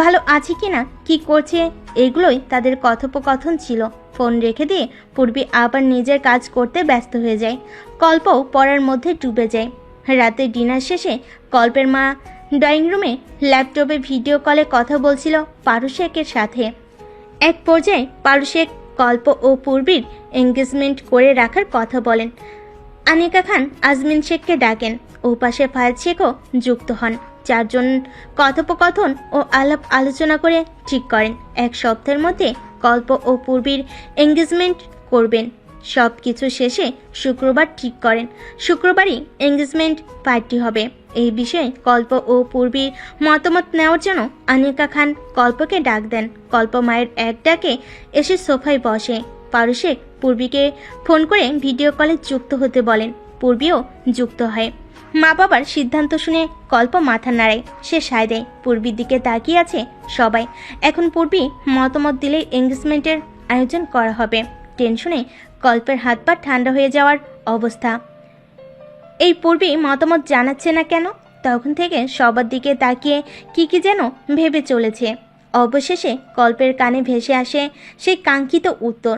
ভালো আছে কিনা, কি করছে, এগুলোই তাদের কথোপকথন ছিল। ফোন রেখে দিয়ে পূর্বী আবার নিজের কাজ করতে ব্যস্ত হয়ে যায়। কল্পও পড়ার মধ্যে ডুবে যায়। রাতে ডিনার শেষে কল্পের মা ড্রয়িং রুমে ল্যাপটপে ভিডিও কলে কথা বলছিল পারু শেখের সাথে। এক পর্যায়ে পারু শেখ কল্প ও পূর্বীর এঙ্গেজমেন্ট করে রাখার কথা বলেন। আনিকা খান আজমিন শেখকে ডাকেন। ও পাশে ফায়াজ শেখও যুক্ত হন। চারজন কথোপকথন ও আলাপ আলোচনা করে ঠিক করেন 1 সপ্তাহের মধ্যে কল্প ও পূর্বীর এঙ্গেজমেন্ট করবেন। সব কিছু শেষে শুক্রবার ঠিক করেন শুক্রবারই এঙ্গেজমেন্ট পার্টি হবে। এই বিষয়ে কল্প ও পূর্বীর মতামত নেওয়ার জন্য আনিকা খান কল্পকে ডাক দেন। কল্প মায়ের এক ডাকে এসে সোফায় বসে। পারু শেখ পূর্বীকে ফোন করে ভিডিও কলে যুক্ত হতে বলেন। পূর্বীও যুক্ত হয়। মা বাবার সিদ্ধান্ত শুনে কল্প মাথা নাড়ায়। সে সায় দেয়। পূর্বীর দিকে তাকিয়ে আছে সবাই। এখন পূর্বী মতামত দিলেই এঙ্গেজমেন্টের আয়োজন করা হবে। টেনশনে কল্পের হাত পা ঠান্ডা হয়ে যাওয়ার অবস্থা। এই পূর্বী মতামত জানাচ্ছে না কেন? তখন থেকে সবার দিকে তাকিয়ে কি যেন ভেবে চলেছে। অবশেষে কল্পের কানে ভেসে আসে সেই কাঙ্ক্ষিত উত্তর,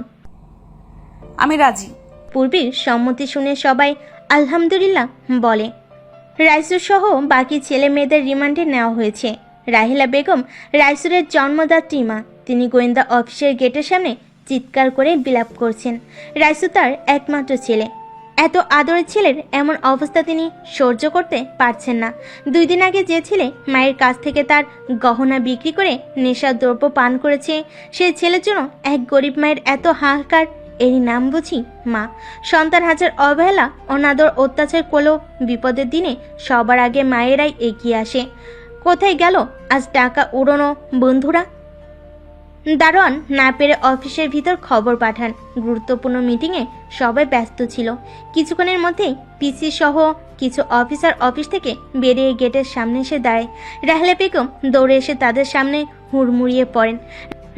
আমি রাজি। পূর্বীর সম্মতি শুনে সবাই আলহামদুলিল্লাহ বলে। রাইসুর সহ বাকি ছেলে মেয়েদের রিমান্ডে নেওয়া হয়েছে। রাহিলা বেগম রাইসুরের জন্মদাত্রী মা। তিনি গোয়েন্দা অফিসের গেটের সামনে চিৎকার করে বিলাপ করছেন। রাইসু তার একমাত্র ছেলে। এত আদরের ছেলের এমন অবস্থা তিনি সহ্য করতে পারছেন না। 2 দিন আগে যে ছেলে মায়ের কাছ থেকে তার গহনা বিক্রি করে নেশার দ্রব্য পান করেছে, সেই ছেলের জন্য এক গরিব মায়ের এত হাহাকার, এরই নাম বুঝি মা। সন্তান হাজার অবহেলা, অনাদর, অত্যাচার করলেও বিপদের দিনে সবার আগে মায়েরাই এগিয়ে আসে। কোথায় গেল আজ টাকা উড়ানো বন্ধুরা? দারোয়ান না পেরে অফিসের ভিতর খবর পাঠান। গুরুত্বপূর্ণ মিটিংয়ে সবাই ব্যস্ত ছিল। কিছুক্ষণের মধ্যেই পিসি সহ কিছু অফিসার অফিস থেকে বেরিয়ে গেটের সামনে এসে দাঁড়ায়। রাহেলা বেগম দৌড়ে এসে তাদের সামনে হুড়মুড়িয়ে পড়েন।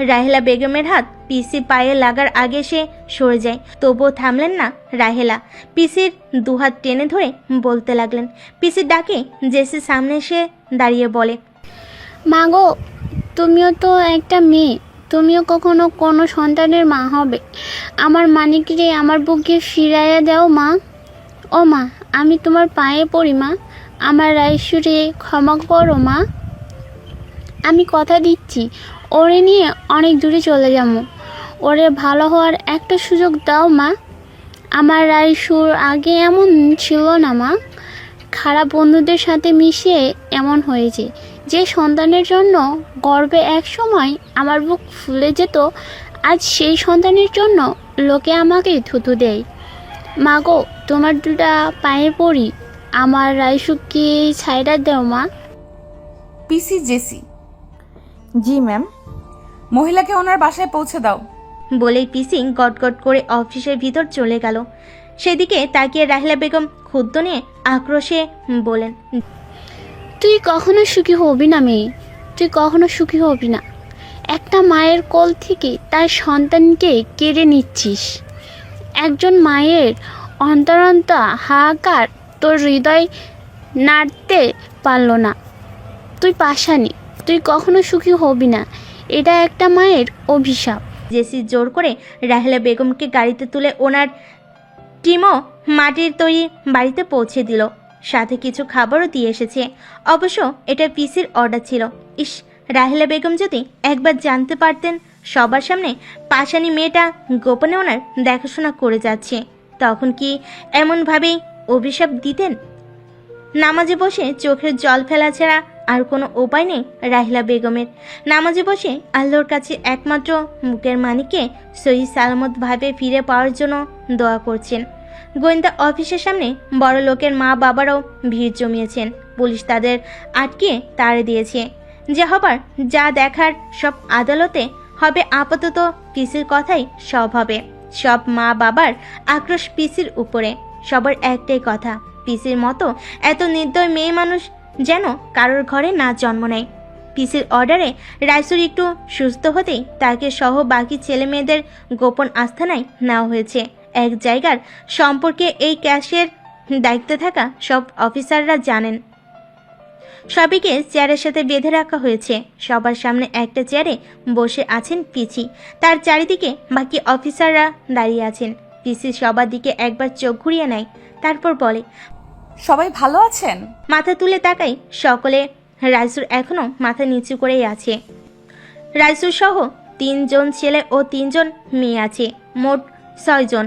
রাহেলা বেগমের হাত পিসি পায়ে লাগার আগে সে সরে যায়। তবুও থামলেন না রাহেলা। পিসির 2 হাত টেনে ধরে বলতে লাগলেন। পিসির ডাকে জেসি সামনে এসে দাঁড়িয়ে বলে, মাগো, তুমিও তো একটা মেয়ে, তুমিও কখনো কোনো সন্তানের মা হবে। আমার মানিকরে আমার বুকে ফিরাইয়া দাও মা। ও মা, আমি তোমার পায়ে পড়ি মা, আমার রাইসুরে ক্ষমা করো মা। আমি কথা দিচ্ছি, ওরে নিয়ে অনেক দূরে চলে যাবো। ওরে ভালো হওয়ার একটা সুযোগ দাও মা। আমার রাইসুর আগে এমন ছিল না মা। খারাপ বন্ধুদের সাথে মিশিয়ে এমন হয়েছে যে সন্তানের জন্য গর্বে এক সময় আমার বুক ফুলে যেত, আজ সেই সন্তানের জন্য লোকে আমাকে থুতু দেয়। মাগো, তোমার 2টা পায়ে পড়ি, আমার রাইসুকে ছাইড়া দেও মা। পিসি জেসি। জি ম্যাম। মহিলাকে ওনার বাসায় পৌঁছে দাও। বলেই পিসি গটগট করে অফিসের ভিতর চলে গেল। সেদিকে তাকিয়ে রাহিলা বেগম ক্ষুব্ধ নিয়ে আক্রোশে বলেন, তুই কখনো সুখী হবি না মেয়ে, তুই কখনো সুখী হবি না। একটা মায়ের কোল থেকে তার সন্তানকে কেড়ে নিচ্ছিস। একজন মায়ের অন্তরন্ত হাহাকার তোর হৃদয় নাড়তে পারলো না। তুই পাষাণী, তুই কখনো সুখী হবি না। এটা একটা মায়ের অভিশাপ। জেসি জোর করে রাহেলা বেগমকে গাড়িতে তুলে ওনার টিমও মাটির তৈরি বাড়িতে পৌঁছে দিল। সাথে কিছু খাবারও দিয়ে এসেছে। অবশ্য এটা পিসির অর্ডার ছিল। ইস, রাহেলা বেগম যদি একবার জানতে পারতেন সবার সামনে পাষাণী মেয়েটা গোপনে ওনার দেখাশোনা করে যাচ্ছে, তখন কি এমনভাবেই অভিশাপ দিতেন? নামাজে বসে চোখের জল ফেলা ছাড়া আর কোনো উপায় নেই রাহিলা বেগমের। নামাজে বসে আল্লাহর কাছে একমাত্র মুখের মানিককে সহি সালামত ভাবে ফিরে পাওয়ার জন্য দোয়া করছেন। গোয়েন্দা অফিসের সামনে বড় লোকের মা বাবারাও ভিড় জমিয়েছেন। পুলিশ তাদের আটকে তাড়া দিয়েছে। যা হবার যা দেখার সব আদালতে হবে। আপাতত পিসির কথাই সব হবে। সব মা বাবার আক্রোশ পিসির উপরে। সবার একটাই কথা, পিসির মতো এত নির্দয় মেয়ে মানুষ যেন কারোর ঘরে না জন্ম নেয়। পিসির অর্ডারে রাইসুর একটু সুস্থ হতেই তাকে সহ বাকি ছেলে মেয়েদের গোপন আস্থানায় নেওয়া হয়েছে। এক জায়গার সম্পর্কে এই ক্যাশের দায়িত্বে থাকা সব অফিসাররা জানেন। সবাইকে চেয়ারের সাথে বেঁধে রাখা হয়েছে। সবার সামনে একটা চেয়ারে বসে আছেন পিসি, তার চারিদিকে বাকি অফিসাররা দাঁড়িয়ে আছেন। পিসি সবার দিকে একবার চোখ ঘুরিয়ে নেয়, তারপর বলে, সবাই ভালো আছেন? মাথা তুলে তাকাই সকলে। রাইসুর এখনো মাথা নিচু করেই আছে। রাইসুর সহ 3 জন ছেলে ও 3 জন মেয়ে আছে, মোট 6 জন।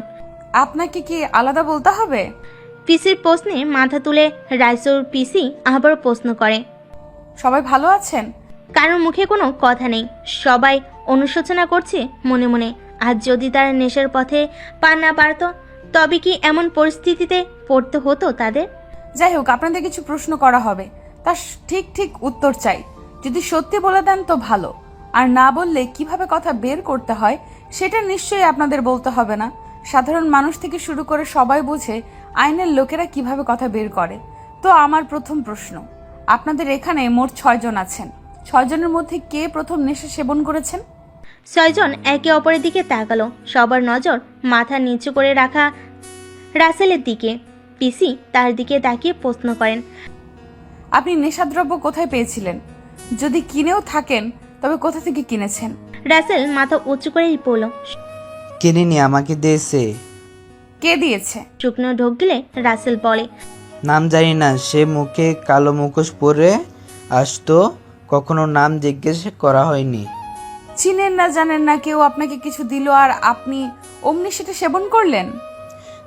আপনাকে কি আলাদা বলতে হবে? পিসির প্রশ্নে মাথা তুলে রাইসুর পিসি আবারও প্রশ্ন করে, সবাই ভালো আছেন? কারোর মুখে কোনো কথা নেই। সবাই অনুশোচনা করছে মনে মনে। আজ যদি তারা নেশার পথে পা না পারত, তবে কি এমন পরিস্থিতিতে পড়তে হতো তাদের? যাই হোক, আপনাদের কিছু প্রশ্ন করা হবে, তার ঠিক উত্তর চাই। যদি সত্যি বলে দেন তো ভালো, আর না বললে কিভাবে কথা বের করতে হয় সেটা নিশ্চয়ই আপনাদের বলতে হবে না। সাধারণ মানুষ থেকে শুরু করে সবাই বোঝে আইনের লোকেরা কিভাবে কথা বের করে। তো আমার প্রথম প্রশ্ন, আপনাদের এখানে মোট 6 জন আছেন। 6 জনের মধ্যে কে প্রথম নেশা সেবন করেছেন? 6 জন একে অপরের দিকে তাকালো। সবার নজর মাথা নিচু করে রাখা রাসেলের দিকে। পিসি তার দিকে তাকিয়ে প্রশ্ন করেন, আপনি নেশাদ্রব্য কোথায় পেয়েছিলেন? যদি কিনেও থাকেন তবে কোথা থেকে কিনেছেন? রাসেল মাথা উঁচু করেই বলল, কিনিনি, আমাকে দিয়েছে। কে দিয়েছে? শুকনো ঢোক গিলে রাসেল বলে, নাম জানি না, সে মুখে কালো মুখোশ পরে আসতো, কখনো নাম জিজ্ঞেস করা হয়নি। চিনেন না, জানেন না, কেউ আপনাকে কিছু দিল আর আপনি অমনি সেটা সেবন করলেন?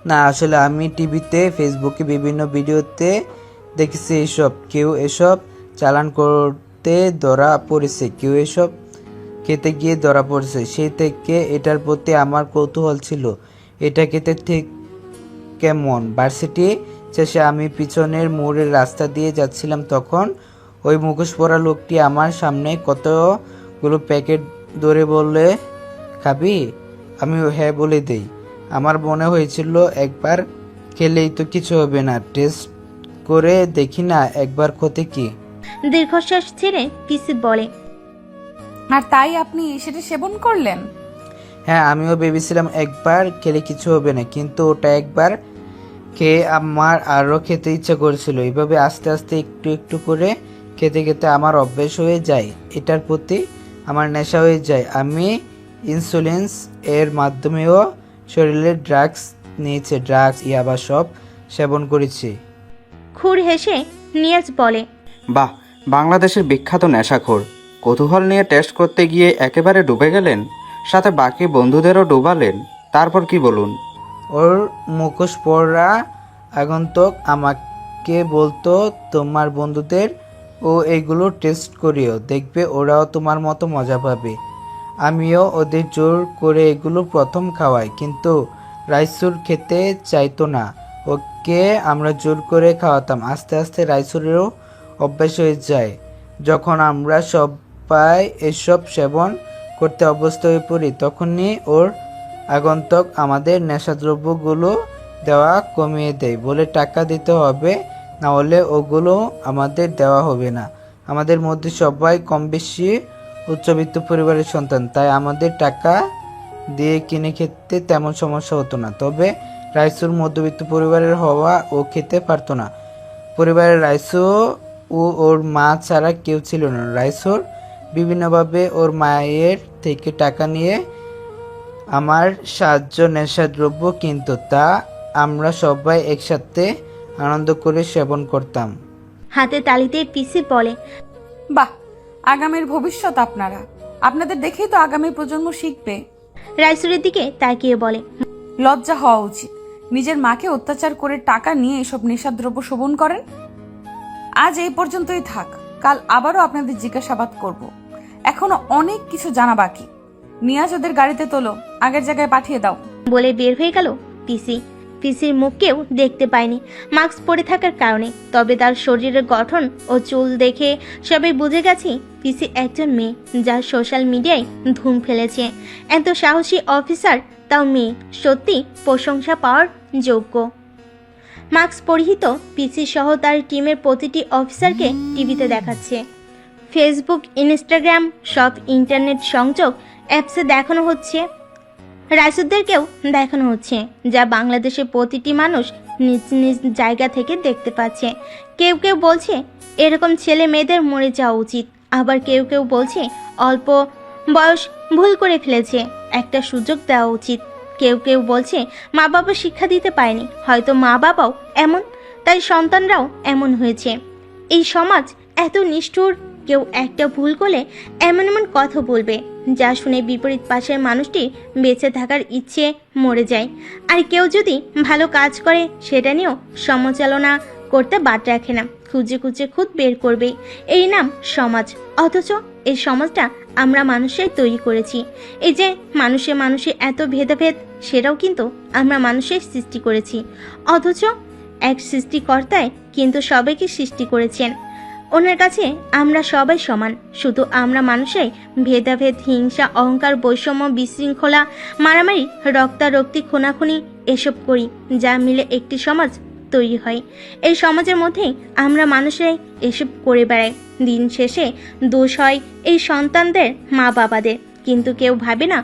না, আসলে আমি টিভিতে, ফেসবুকে বিভিন্ন ভিডিওতে দেখেছি এসব। কেউ এসব চালান করতে ধরা পড়েছে, কেউ এসব খেতে গিয়ে ধরা পড়েছে। সেই থেকে এটার প্রতি আমার কৌতূহল ছিল, এটা খেতে ঠিক কেমন। ভার্সিটি শেষে আমি পিছনের মোড়ের রাস্তা দিয়ে যাচ্ছিলাম, তখন ওই মুখোশ পরা লোকটি আমার সামনে কতগুলো প্যাকেট ধরে বললে, খাবি? আমি হ্যাঁ বলে দেই। আমার মনে হয়েছিল একবার খেলেই তো কিছু হবে না, টেস্ট করে দেখি না একবার ক্ষতি কি। দীর্ঘশ্বাস ছেড়ে পিসি বলে, আর তাই আপনি সেটা সেবন করলেন? হ্যাঁ, আমিও ভেবেছিলাম একবার খেলে কিছু হবে না, কিন্তু ওটা একবার খেয়ে আমার আরও খেতে ইচ্ছা করেছিল। এইভাবে আস্তে আস্তে একটু একটু করে খেতে খেতে আমার অভ্যেস হয়ে যায়, এটার প্রতি আমার নেশা হয়ে যায়। আমি ইনসুলিন্স এর মাধ্যমেও শরীরে ড্রাগস নিয়েছে, ড্রাগস, ইয়াবা সব সেবন করেছি। খুর হেসে নিয়াজ বলে, বাহ, বাংলাদেশের বিখ্যাত নেশাখোর। কৌতূহল নিয়ে টেস্ট করতে গিয়ে একেবারে ডুবে গেলেন, সাথে বাকি বন্ধুদেরও ডুবালেন। তারপর কি বলুন? ওর মুখোশ পরা আগন্তুক আমাকে বলতো, তোমার বন্ধুদের ও এইগুলো টেস্ট করিও, দেখবে ওরাও তোমার মতো মজা পাবে। আমিও ওদের জোর করে এগুলো প্রথম খাওয়াই, কিন্তু রাইসুর খেতে চাইতো না। ওকে আমরা জোর করে খাওয়াতাম। আস্তে আস্তে রাইসুরেরও অভ্যাস হয়ে যায়। যখন আমরা সবাই এসব সেবন করতে অভ্যস্ত হয়ে পড়ি, তখনই ওর আগন্তুক আমাদের নেশাদ্রব্যগুলো দেওয়া কমিয়ে দেয়, বলে টাকা দিতে হবে, না হলে ওগুলো আমাদের দেওয়া হবে না। আমাদের মধ্যে সবাই কম বেশি উচ্চবিত্ত পরিবারের সন্তান, তাই আমাদের টাকা দিয়ে কিনে খেতে তেমন সমস্যা হতো না। তবে রাইসুর মধ্যবিত্ত পরিবারের হওয়া ও খেতে পারতো না। পরিবারের রাইসু ও ওর মা ছাড়া কেউ ছিল না। রাইসুর বিভিন্নভাবে ওর মায়ের থেকে টাকা নিয়ে আমার সাহায্য নেশাদ্রব্য কিনতো, তা আমরা সবাই একসাথে আনন্দ করে সেবন করতাম। হাতে তালিতে পিসি বলে, বাহ, আগামীর ভবিষ্যৎ আপনারা। আপনাদের দেখেই তো আগামী প্রজন্ম শিখবে। রাইসুরের দিকে তাকিয়ে বলে, লজ্জা হওয়া উচিত। নিজের মাকে অত্যাচার করে টাকা নিয়ে এসব নেশাদ্রব্য সেবন করেন। আজ এই পর্যন্তই থাক, কাল আবারও আপনাদের জিজ্ঞাসাবাদ করব। এখনো অনেক কিছু জানা বাকি। নিয়াজ ওদের গাড়িতে তোলো, আগের জায়গায় পাঠিয়ে দাও। বলে বের হয়ে গেল পিসি। পিসির মুখ কেউ দেখতে পায়নি মাস্ক পরে থাকার কারণে, তবে তার শরীরের গঠন ও চুল দেখে সবাই বুঝে গেছে পিসি একজন মেয়ে যার সোশ্যাল মিডিয়ায় ধুম ফেলেছে। এত সাহসী অফিসার, তাও মেয়ে, সত্যি প্রশংসা পাওয়ার যোগ্য। মাস্ক পরিহিত পিসি সহ তার টিমের প্রতিটি অফিসারকে টিভিতে দেখাচ্ছে। ফেসবুক, ইনস্টাগ্রাম, সব ইন্টারনেট সংযোগ অ্যাপসে দেখানো হচ্ছে। রাইসুদ্দেরকেও দেখানো হচ্ছে, যা বাংলাদেশের প্রতিটি মানুষ নিজ নিজ জায়গা থেকে দেখতে পাচ্ছে। কেউ কেউ বলছে এরকম ছেলে মেয়েদের মরে যাওয়া উচিত, আবার কেউ কেউ বলছে অল্প বয়স ভুল করে ফেলেছে, একটা সুযোগ দেওয়া উচিত। কেউ কেউ বলছে মা বাবা শিক্ষা দিতে পারেনি, হয়তো মা বাবাও এমন, তাই সন্তানরাও এমন হয়েছে। এই সমাজ এত নিষ্ঠুর, কেউ একটা ভুল করলে এমন এমন কথা বলবে যা শুনে বিপরীত পাশের মানুষটি বেঁচে থাকার ইচ্ছে মরে যায়। আর কেউ যদি ভালো কাজ করে সেটা নিয়েও সমালোচনা করতে বাদ রাখে না, খুঁজে খুঁজে খুদ বের করবে। এই নাম সমাজ, অথচ এই সমাজটা আমরা মানুষই তৈরি করেছি। এই যে মানুষে মানুষে এত ভেদাভেদ, সেটাও কিন্তু আমরা মানুষের সৃষ্টি করেছি। অথচ এক সৃষ্টিকর্তায় কিন্তু সবাইকে সৃষ্টি করেছেন, ওনার কাছে আমরা সবাই সমান। শুধু আমরা মানুষই ভেদাভেদ, হিংসা, অহংকার, বৈষম্য, বিশৃঙ্খলা, মারামারি, রক্তারক্তি, খুনাখুনি এসব করি, যা মিলে একটি সমাজ তৈরি হয়। এই সমাজের মধ্যেই আমরা মানুষরাই এসব করে বেড়াই। দিন শেষে দোষ হয় এই সন্তানদের, মা বাবাদের। কিন্তু কেউ ভাবে না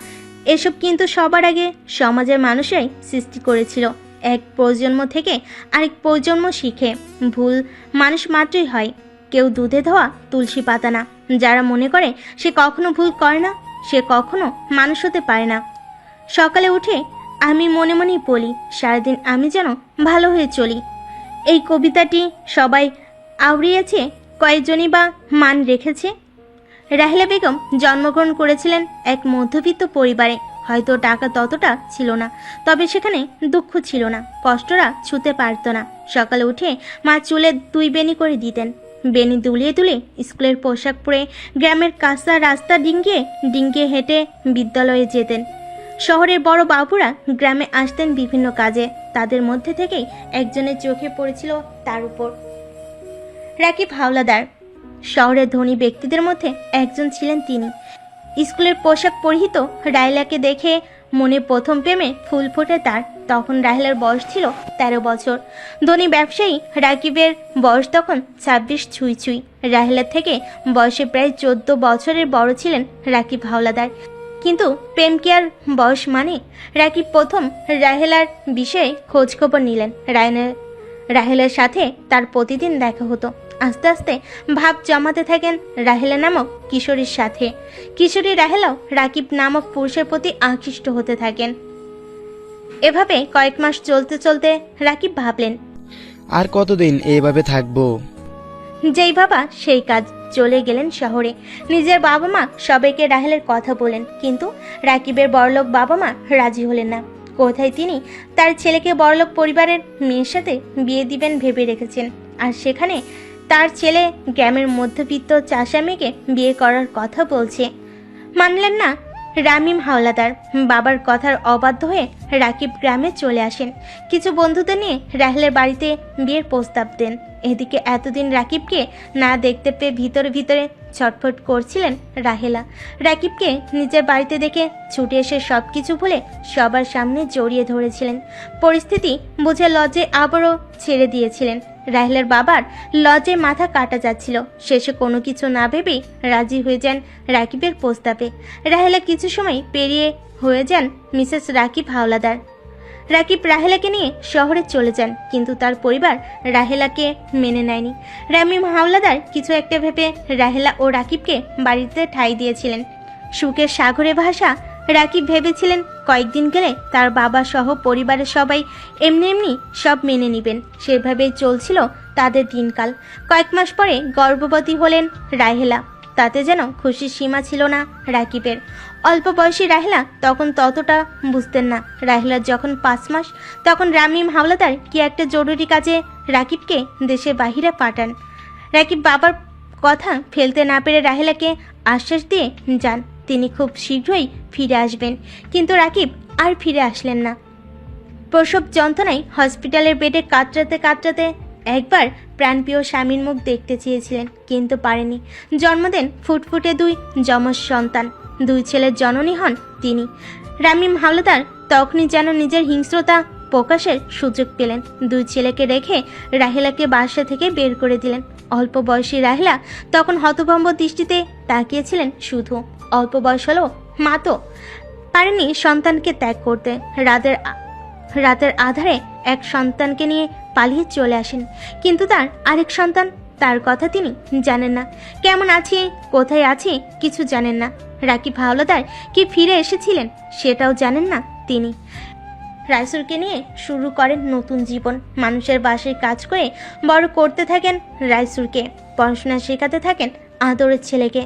এসব কিন্তু সবার আগে সমাজের মানুষরাই সৃষ্টি করেছিল। এক প্রজন্ম থেকে আরেক প্রজন্ম শিখে ভুল মানুষ মাত্রই হয়। কেউ দুধে ধোয়া তুলসী পাতা না। যারা মনে করে সে কখনো ভুল করে না, সে কখনো মানুষ হতে পারে না। সকালে উঠে আমি মনে মনেই বলি, সারাদিন আমি যেন ভালো হয়ে চলি। এই কবিতাটি সবাই আওড়িয়েছে, কয়েকজনই বা মান রেখেছে। রাহেলা বেগম জন্মগ্রহণ করেছিলেন এক মধ্যবিত্ত পরিবারে। হয়তো টাকা ততটা ছিল না, তবে সেখানে দুঃখ ছিল না, কষ্টরা ছুতে পারত না। সকালে উঠে মা চুলে 2 বেনি করে দিতেন। বেনি দুলিয়ে দুলিয়ে স্কুলের পোশাক পরে গ্রামের কাঁচা রাস্তা ডিঙ্গিয়ে হেঁটে বিদ্যালয়ে যেতেন। শহরের বড় বাবুরা গ্রামে আসতেন বিভিন্ন কাজে, তাদের মধ্যে থেকেই একজনের চোখে পড়েছিল তার উপর, রাকিব হাওলাদার। শহরের ধনী ব্যক্তিদের মধ্যে একজন ছিলেন তিনি। স্কুলের পোশাক পরিহিত রাহেলাকে দেখে মনে প্রথম প্রেমে ফুল ফোটে তার। তখন রাহেলার বয়স ছিল 13 বছর। ধনী ব্যবসায়ী রাকিবের বয়স তখন 26 ছুঁই ছুঁই। রাহেলার থেকে বয়সে প্রায় 14 বছরের বড় ছিলেন রাকিব হাওলাদার। কিন্তু প্রেম কি আর বয়স মানে? রাকিব প্রথম রাহেলার বিষয়ে খোঁজ খবর নিলেন। রাহেলার সাথে তার প্রতিদিন দেখা হতো। আস্তে আস্তে ভাব জমাতে থাকেন রাহেলা নামক কিশোরীর সাথে। কিশোরী রাহেলাও রাকিব নামক পুরুষের প্রতি আকৃষ্ট হতে থাকেন। এভাবে কয়েক মাস চলতে চলতে রাকিব ভাবলেন, আর কতদিন এইভাবে থাকবো? যেই বাবা সেই কাজ। চলে গেলেন শহরে। নিজের বাবা মা সবাইকে রাহেলের কথা বলেন, কিন্তু রাকিবের বড়লোক বাবা মা রাজি হলেন না। কোথায় তিনি তার ছেলেকে বড়লোক পরিবারের মেয়ের সাথে বিয়ে দিবেন ভেবে রেখেছেন, আর সেখানে তার ছেলে গ্রামের মধ্যবিত্ত চাষা মেয়েকে বিয়ে করার কথা বলছে। মানলেন না রামিম হাওলাদার। বাবার কথার অবাধ্য হয়ে রাকিব গ্রামে চলে আসেন। কিছু বন্ধুদের নিয়ে রাহেলের বাড়িতে বিয়ের প্রস্তাব দেন। এদিকে এতদিন রাকিবকে না দেখতে পেয়ে ভিতরে ভিতরে ছটফট করছিলেন রাহেলা। রাকিবকে নিজের বাড়িতে দেখে ছুটে এসে সব কিছু ভুলে সবার সামনে জড়িয়ে ধরেছিলেন। পরিস্থিতি বুঝে লজ্জে আবারও ছেড়ে দিয়েছিলেন। রাহেলার বাবার লজ্জে মাথা কাটা যাচ্ছিল। শেষে কোনো কিছু না ভেবেই রাজি হয়ে যান রাকিবের প্রস্তাবে। রাহেলা কিছু সময় পেরিয়ে হয়ে যান মিসেস রাকিব হাওলাদার। রাকিব রাহেলাকে নিয়ে শহরে চলে যান, কিন্তু তার পরিবার রাহেলাকে মেনে নেয়নি। রামিম হাওলাদার কিছু একটা ভেবে রাহেলা ও রাকিবকে বাড়িতে ঠাঁই দিয়েছিলেন। সুখের সাগরে ভাষা রাকিব ভেবেছিলেন কয়েকদিন গেলে তার বাবা সহ পরিবারের সবাই এমনি এমনি সব মেনে নেবেন। সেভাবেই চলছিল তাদের দিনকাল। কয়েক মাস পরে গর্ভবতী হলেন রাহেলা। তাতে যেন খুশির সীমা ছিল না রাকিবের। অল্প বয়সী রাহেলা তখন ততটা বুঝতেন না। রাহেলার যখন 5 মাস, তখন রামিম হাওলাদার কি একটা জরুরি কাজে রাকিবকে দেশে বাহিরে পাঠান। রাকিব বাবার কথা ফেলতে না পেরে রাহেলাকে আশ্বাস দিয়ে যান তিনি খুব শীঘ্রই ফিরে আসবেন। কিন্তু রাকিব আর ফিরে আসলেন না। প্রসব যন্ত্রণায় হসপিটালের বেডে কাতরাতে কাতরাতে একবার প্রাণপ্রিয় স্বামীর মুখ দেখতে চেয়েছিলেন, কিন্তু পারেনি। জন্ম দেন ফুটফুটে 2 যমজ সন্তান। 2 ছেলের জননী হন তিনি। রামিম হাওলাদার তখনই যেন নিজের হিংস্রতা প্রকাশের সুযোগ পেলেন। 2 ছেলেকে রেখে রাহেলাকে বাসা থেকে বের করে দিলেন। অল্প বয়সী রাহেলা তখন হতভম্ব দৃষ্টিতে তাকিয়েছিলেন শুধু। অল্প বয়স হলো মাতো পারেনি সন্তানকে ত্যাগ করতে। রাতের আধারে এক সন্তানকে নিয়ে পালিয়ে চলে আসেন, কিন্তু তার আরেক সন্তান, তার কথা তিনি জানেন না। কেমন আছে, কোথায় আছে, কিছু জানেন না। রাকিব হাওলাদার কি ফিরে এসেছিলেন সেটাও জানেন না তিনি। রাইসুরকে নিয়ে শুরু করেন নতুন জীবন। মানুষের বাসায় কাজ করে বড় করতে থাকেন রাইসুরকে। পড়াশোনা শেখাতে থাকেন আদরের ছেলেকে।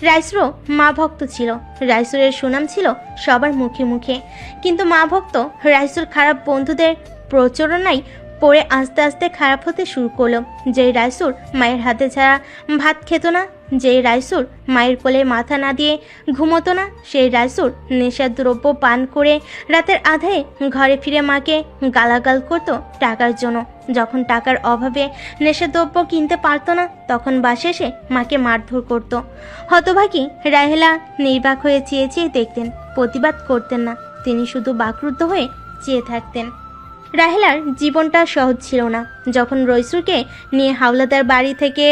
রাইসুরও মা ভক্ত ছিল। রাইসুরের সুনাম ছিল সবার মুখে মুখে, কিন্তু মা ভক্ত রাইসুর খারাপ বন্ধুদের প্রচোরণায় পড়ে আস্তে আস্তে খারাপ হতে শুরু করলো। যেই রাইসুর মায়ের হাতে ছাড়া ভাত খেত না, যেই রাইসুর মায়ের কোলে মাথা না দিয়ে ঘুমোতো না, সেই রাইসুর নেশার দ্রব্য পান করে রাতের আধারে ঘরে ফিরে মাকে গালাগাল করতো টাকার জন্য। যখন টাকার অভাবে নেশার দ্রব্য কিনতে পারতো না, তখন বাসে এসে মাকে মারধর করতো। হতভাগী রাহেলা নির্বাক হয়ে চেয়ে চেয়ে দেখতেন, প্রতিবাদ করতেন না। তিনি শুধু বাকরুদ্ধ হয়ে চেয়ে থাকতেন। রাহেলার জীবনটা সহজ ছিল না। যখন রইসুরকে নিয়ে হাওলাদার বাড়ি থেকে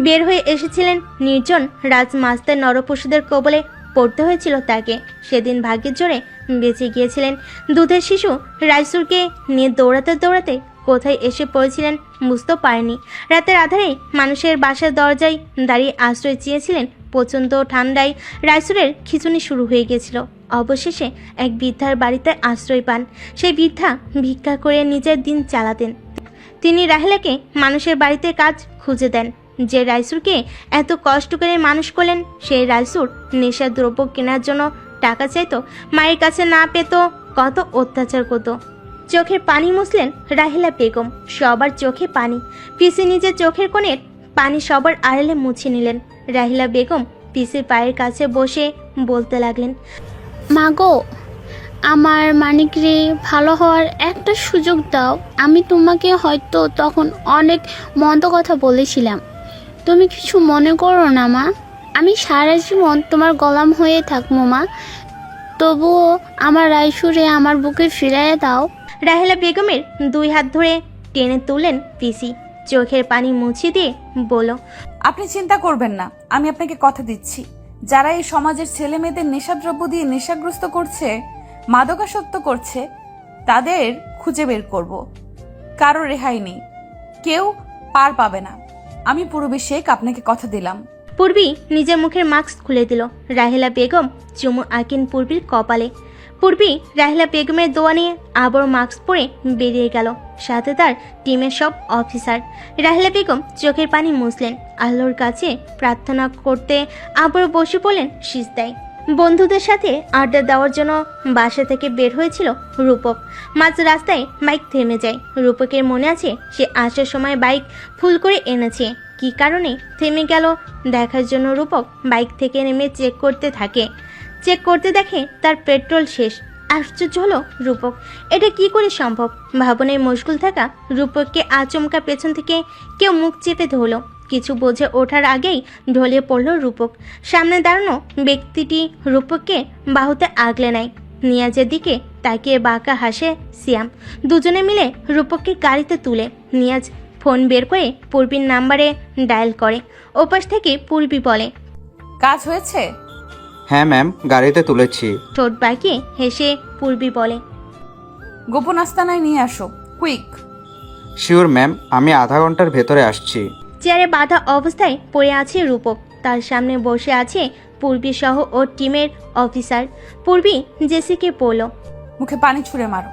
বের হয়ে এসেছিলেন, নির্জন রাজমাস্তার নরপশুদের কবলে পড়তে হয়েছিল তাকে। সেদিন ভাগ্যের জোরে বেঁচে গিয়েছিলেন। দুধের শিশু রাইসুরকে নিয়ে দৌড়াতে দৌড়াতে কোথায় এসে পড়েছিলেন বুঝতেও পারেনি। রাতের আধারে মানুষের বাসার দরজায় দাঁড়িয়ে আশ্রয় চেয়েছিলেন। প্রচণ্ড ঠান্ডায় রাইসুরের খিঁচুনি শুরু হয়ে গিয়েছিল। অবশেষে এক বৃদ্ধার বাড়িতে আশ্রয় পান। সেই বৃদ্ধা ভিক্ষা করে নিজের দিন চালাতেন। তিনি রাহেলাকে মানুষের বাড়িতে কাজ খুঁজে দেন। যে রাইসুরকে এত কষ্ট করে মানুষ করলেন, সেই রাইসুর নেশার দ্রব্য কেনার জন্য টাকা চাইতো, মায়ের কাছে না পেত, কত অত্যাচার করতো। চোখের পানি মুছলেন রাহেলা বেগম। সবার চোখে পানি। পিসি নিজের চোখের কোণের পানি সবার আড়ালে মুছে নিলেন। রাহেলা বেগম পিসির পায়ের কাছে বসে বলতে লাগলেন, মাগো, আমার মানিকরে ভালো হওয়ার একটা সুযোগ দাও। আমি তোমাকে হয়তো তখন অনেক মন্দ কথা বলেছিলাম, তুমি কিছু মনে করো না মা। আমি সারা জীবন তোমার গোলাম হয়ে থাকবো মা, তবুও আমার রাইসুরে আমার বুকে ফিরাইয়া দাও। রাহেলা বেগমের 2 হাত ধরে টেনে তুললেন পিসি। চোখের পানি মুছে দিয়ে বলল, আপনি চিন্তা করবেন না, আমি আপনাকে কথা দিচ্ছি, যারা এই সমাজের ছেলে মেয়েদের নেশাদ্রব্য দিয়ে নেশাগ্রস্ত করছে, মাদকাসক্ত করছে, তাদের খুঁজে বের করব। কারো রেহাই নেই, কেউ পার পাবে না। আমি পূর্বী শেখ আপনাকে কথা দিলাম। পূর্বী নিজের মুখের মাস্ক খুলে দিল। রাহেলা বেগম চুমু আঁকেন পূর্বীর কপালে। পূর্বী রাহেলা বেগমের দোয়া নিয়ে আবার মাস্ক পরে বেরিয়ে গেল, সাথে তার টিমের সব অফিসার। রাহেলা বেগম চোখের পানি মুছলেন, আল্লাহর কাছে প্রার্থনা করতে আবার বসে পড়লেন সিজদায়। বন্ধুদের সাথে আড্ডা দেওয়ার জন্য বাসা থেকে বের হয়েছিল রূপক। মাঝ রাস্তায় বাইক থেমে যায়। রূপকের মনে আছে সে আসার সময় বাইক ফুল করে এনেছে। কি কারণে থেমে গেল দেখার জন্য রূপক বাইক থেকে নেমে চেক করতে থাকে। চেক করতে দেখে তার পেট্রোল শেষ। আশ্চর্য হলো রূপক, এটা কি করে সম্ভব? ভাবনায় মশগুল থাকা রূপককে আচমকা পেছন থেকে কেউ মুখ চেপে ধরল। কিছু বুঝে ওঠার আগেই ঢলে পড়ল রূপক। সামনে দাঁড়ানো ব্যক্তিটি রূপককে বাহুতে আগলে নেয়। নিয়াজের দিকে তাকিয়ে বাঁকা হাসে সিয়াম। দুজনে মিলে রূপককে গাড়িতে তুলে নিয়াজ ফোন বের করে পূর্বীর নাম্বারে ডায়াল করে। ওপাশ থেকে পূর্বী বলে, কাজ হয়েছে? হ্যাঁ ম্যাম, গাড়িতে তুলেছি। ঠোঁট বাঁকিয়ে হেসে পূর্বী বলে, গোপন আস্তানায় নিয়ে আসো, কুইক। শিওর ম্যাম, আমি আধা ঘন্টার ভেতরে আসছি। চেয়ারে বাঁধা অবস্থায় পড়ে আছে রূপক। তার সামনে বসে আছে পূর্বী সহ ওর টিমের অফিসার। পূর্বী জেসিকে বলল, মুখে পানি ছুঁড়ে মারো।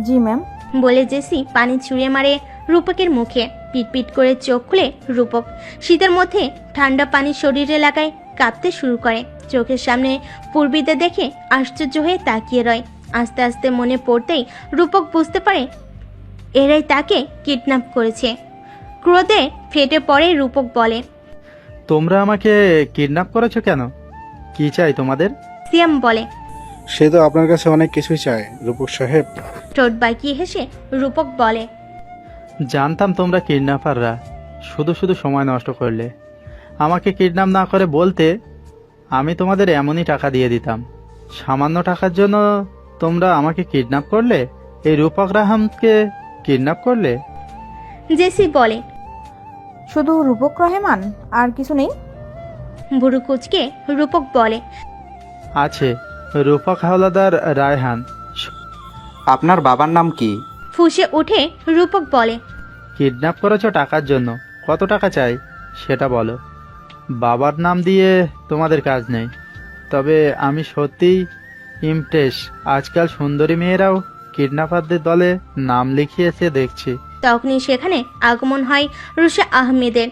জি ম্যাম বলে জেসি পানি ছুঁড়ে মারে রূপকের মুখে। পিটপিট করে চোখ খুলে রূপক। শীতের মধ্যে ঠান্ডা পানি শরীরে লাগায় কাঁপতে শুরু করে। চোখের সামনে পূর্বীতে দেখে আশ্চর্য হয়ে তাকিয়ে রয়। আস্তে আস্তে মনে পড়তেই রূপক বুঝতে পারে এরাই তাকে কিডন্যাপ করেছে। ক্রোধে ফেটে পড়ে রূপক বলে, তোমরা আমাকে কিডন্যাপ করেছো কেন? কি চাই তোমাদের? সিয়াম বলে, সে তো আপনার কাছে অনেক কিছুই চায় রূপক সাহেব। ঠোঁট বাঁকিয়ে হেসে রূপক বলে, জানতাম তোমরা কিডন্যাপাররা, শুধু শুধু সময় নষ্ট করলে। আমাকে কিডন্যাপ না করে বলতে, আমি তোমাদের এমনই টাকা দিয়ে দিতাম। সামান্য টাকার জন্য তোমরা আমাকে কিডন্যাপ করলে, এই রূপক রাহামকে কিডন্যাপ করলে। জেসি বলে, শুধু রূপক রহমান, আর কিছু নেই? বুড়ো কুচকে রূপক বলে, আছে, রূপক হাওলাদার রায়হান। আপনার বাবার নাম কি? ফুঁসে উঠে রূপক বলে, কিডন্যাপ করেছো টাকার জন্য, কত টাকা চাই সেটা বলো। বাবার নাম দিয়ে তোমাদের কাজ নেই। তবে আমি সত্যিই ইমপ্রেস, আজকাল সুন্দরী মেয়েরাও কিডন্যাপারদের দলে নাম লিখিয়েছে দেখছি। তখনই সেখানে আগমন হয় রুষা আহমেদের।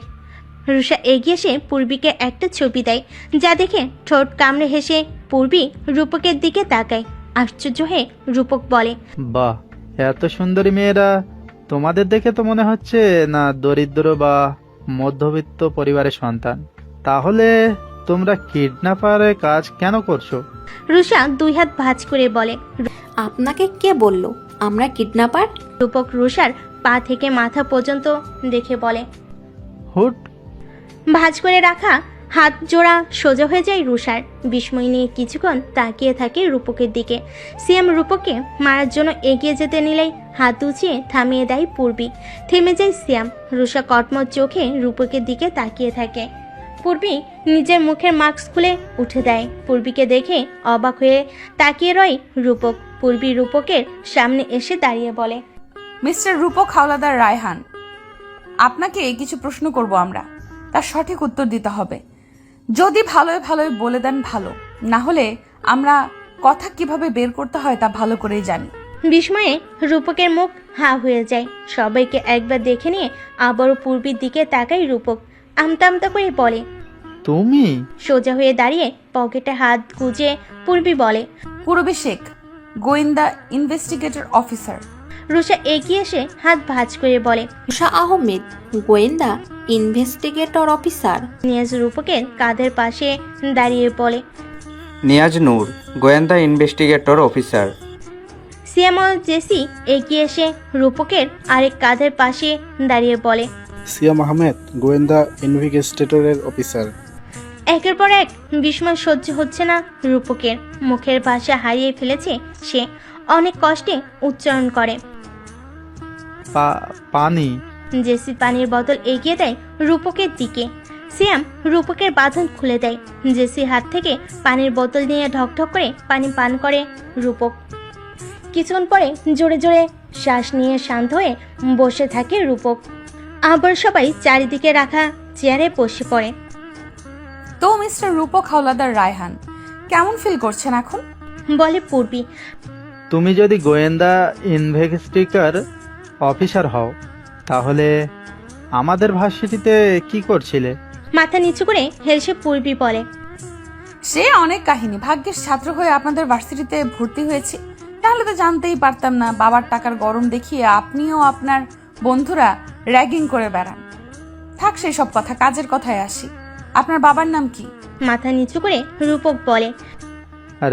রুষা এগিয়ে এসে পূর্বীকে একটা ছবি দেয়, যা দেখে ঠোঁট কামড়ে হেসে পূর্বী রূপকের দিকে তাকায়। আশ্চর্য হয়ে রূপক বলে, বাহ, এত সুন্দরী মেয়েরা তোমাদের দেখে তো মনে হচ্ছে না দরিদ্র বা মধ্যবিত্ত পরিবারের সন্তান। তাহলে তোমরা কিডন্যাপারে কাজ কেন করছো? রুষা দুই হাত ভাঁজ করে বলে, আপনাকে কে বলল আমরা কিডন্যাপার? রূপক রুষার পা থেকে মাথা পর্যন্ত দেখে বলে। হুট। ভাঁজ করে রাখা হাত জোড়া সোজা হয়ে যায় রুষার। বিস্ময় নিয়ে কিছুক্ষণ তাকিয়ে থাকে রূপকের দিকে। সিএম রূপককে মারার জন্য এগিয়ে যেতে নিলেই হাত উঁচিয়ে থামিয়ে দেয় পূর্বী। থেমে যায় সিয়াম। রুষা কটমট চোখে রূপকের দিকে তাকিয়ে থাকে। পূর্বী নিজের মুখের মাস্ক খুলে উঠে দেয়। পূর্বীকে দেখে অবাক হয়ে তাকিয়ে রয় রূপক। পূর্বী রূপকের সামনে এসে দাঁড়িয়ে বলে, মিস্টার রূপক হাওলাদার রায়হান, আপনাকে কিছু প্রশ্ন করব আমরা, তার সঠিক উত্তর দিতে হবে। যদি ভালোই ভালোই বলে দেন ভালো, না হলে আমরা কথা কিভাবে বের করতে হয় তা ভালো করেই জানি। বিস্ময়ে রূপকের মুখ হা হয়ে যায়। সবাইকে একবার দেখে নিয়ে আবারও পূর্বীর দিকে তাকায় রূপক। আমতা আমতা করে বলে, তুমি? সোজা হয়ে দাঁড়িয়ে পকেটে হাত গুজে পূর্বী বলে, পূরবী শেখ, গোয়েন্দা ইনভেস্টিগেটর অফিসার। রুষা এগিয়ে এসে হাত ভাঁজ করে বলে, রুষা আহমেদ, গোয়েন্দা ইনভেস্টিগেটর অফিসার। নিয়াজ রূপকের কাঁধের পাশে দাঁড়িয়ে বলে, নিয়াজ নূর, গোয়েন্দা ইনভেস্টিগেটর অফিসার। সিএম ও জেসি এগিয়ে এসে রূপকের আরেক কাঁধের পাশে দাঁড়িয়ে বলে, সিয়াম আহমেদ, গোয়েন্দা ইনভেস্টিগেটরের অফিসার। একের পর এক বিস্ময় সহ্য হচ্ছে না রূপকের। মুখের ভাষা হারিয়ে ফেলেছে সে। অনেক কষ্টে উচ্চারণ করে, পানি। জেসি পানির বোতল এগিয়ে দেয় রূপকের দিকে। সিয়াম রূপকের বাঁধন খুলে দেয়। জেসির হাত থেকে পানির বোতল নিয়ে ঢকঢক করে পানি পান করে রূপক। কিছুক্ষণ পরে জোরে জোরে শ্বাস নিয়ে শান্ত হয়ে বসে থাকে রূপক। আবার সবাই চারিদিকে রাখা চেয়ারে বসে পড়ে। তো মিস্টার রূপক হাওলাদার রায়হান, কেমন ফিল করছেন এখন? বলে পূর্বী। তুমি যদি গোয়েন্দা ইনভেস্টিগেটর অফিসার হও, তাহলে আমাদের ভার্সিটিতে কি করছিলে? মাথা নিচু করে হেসে পূর্বী বলে, সে অনেক কাহিনী। ভাগ্যের ছাত্র হয়ে আপনাদের ভার্সিটিতে ভর্তি হয়েছি, তাহলে তো জানতেই পারতাম না বাবার টাকার গরম দেখিয়ে আপনিও আপনার বন্ধুরা র্যাগিং করে বেড়ান। থাক সেই সব কথা, কাজের কথায় আসি। আপনার বাবার নাম কি? মাথা নিচু করে রূপক বলে,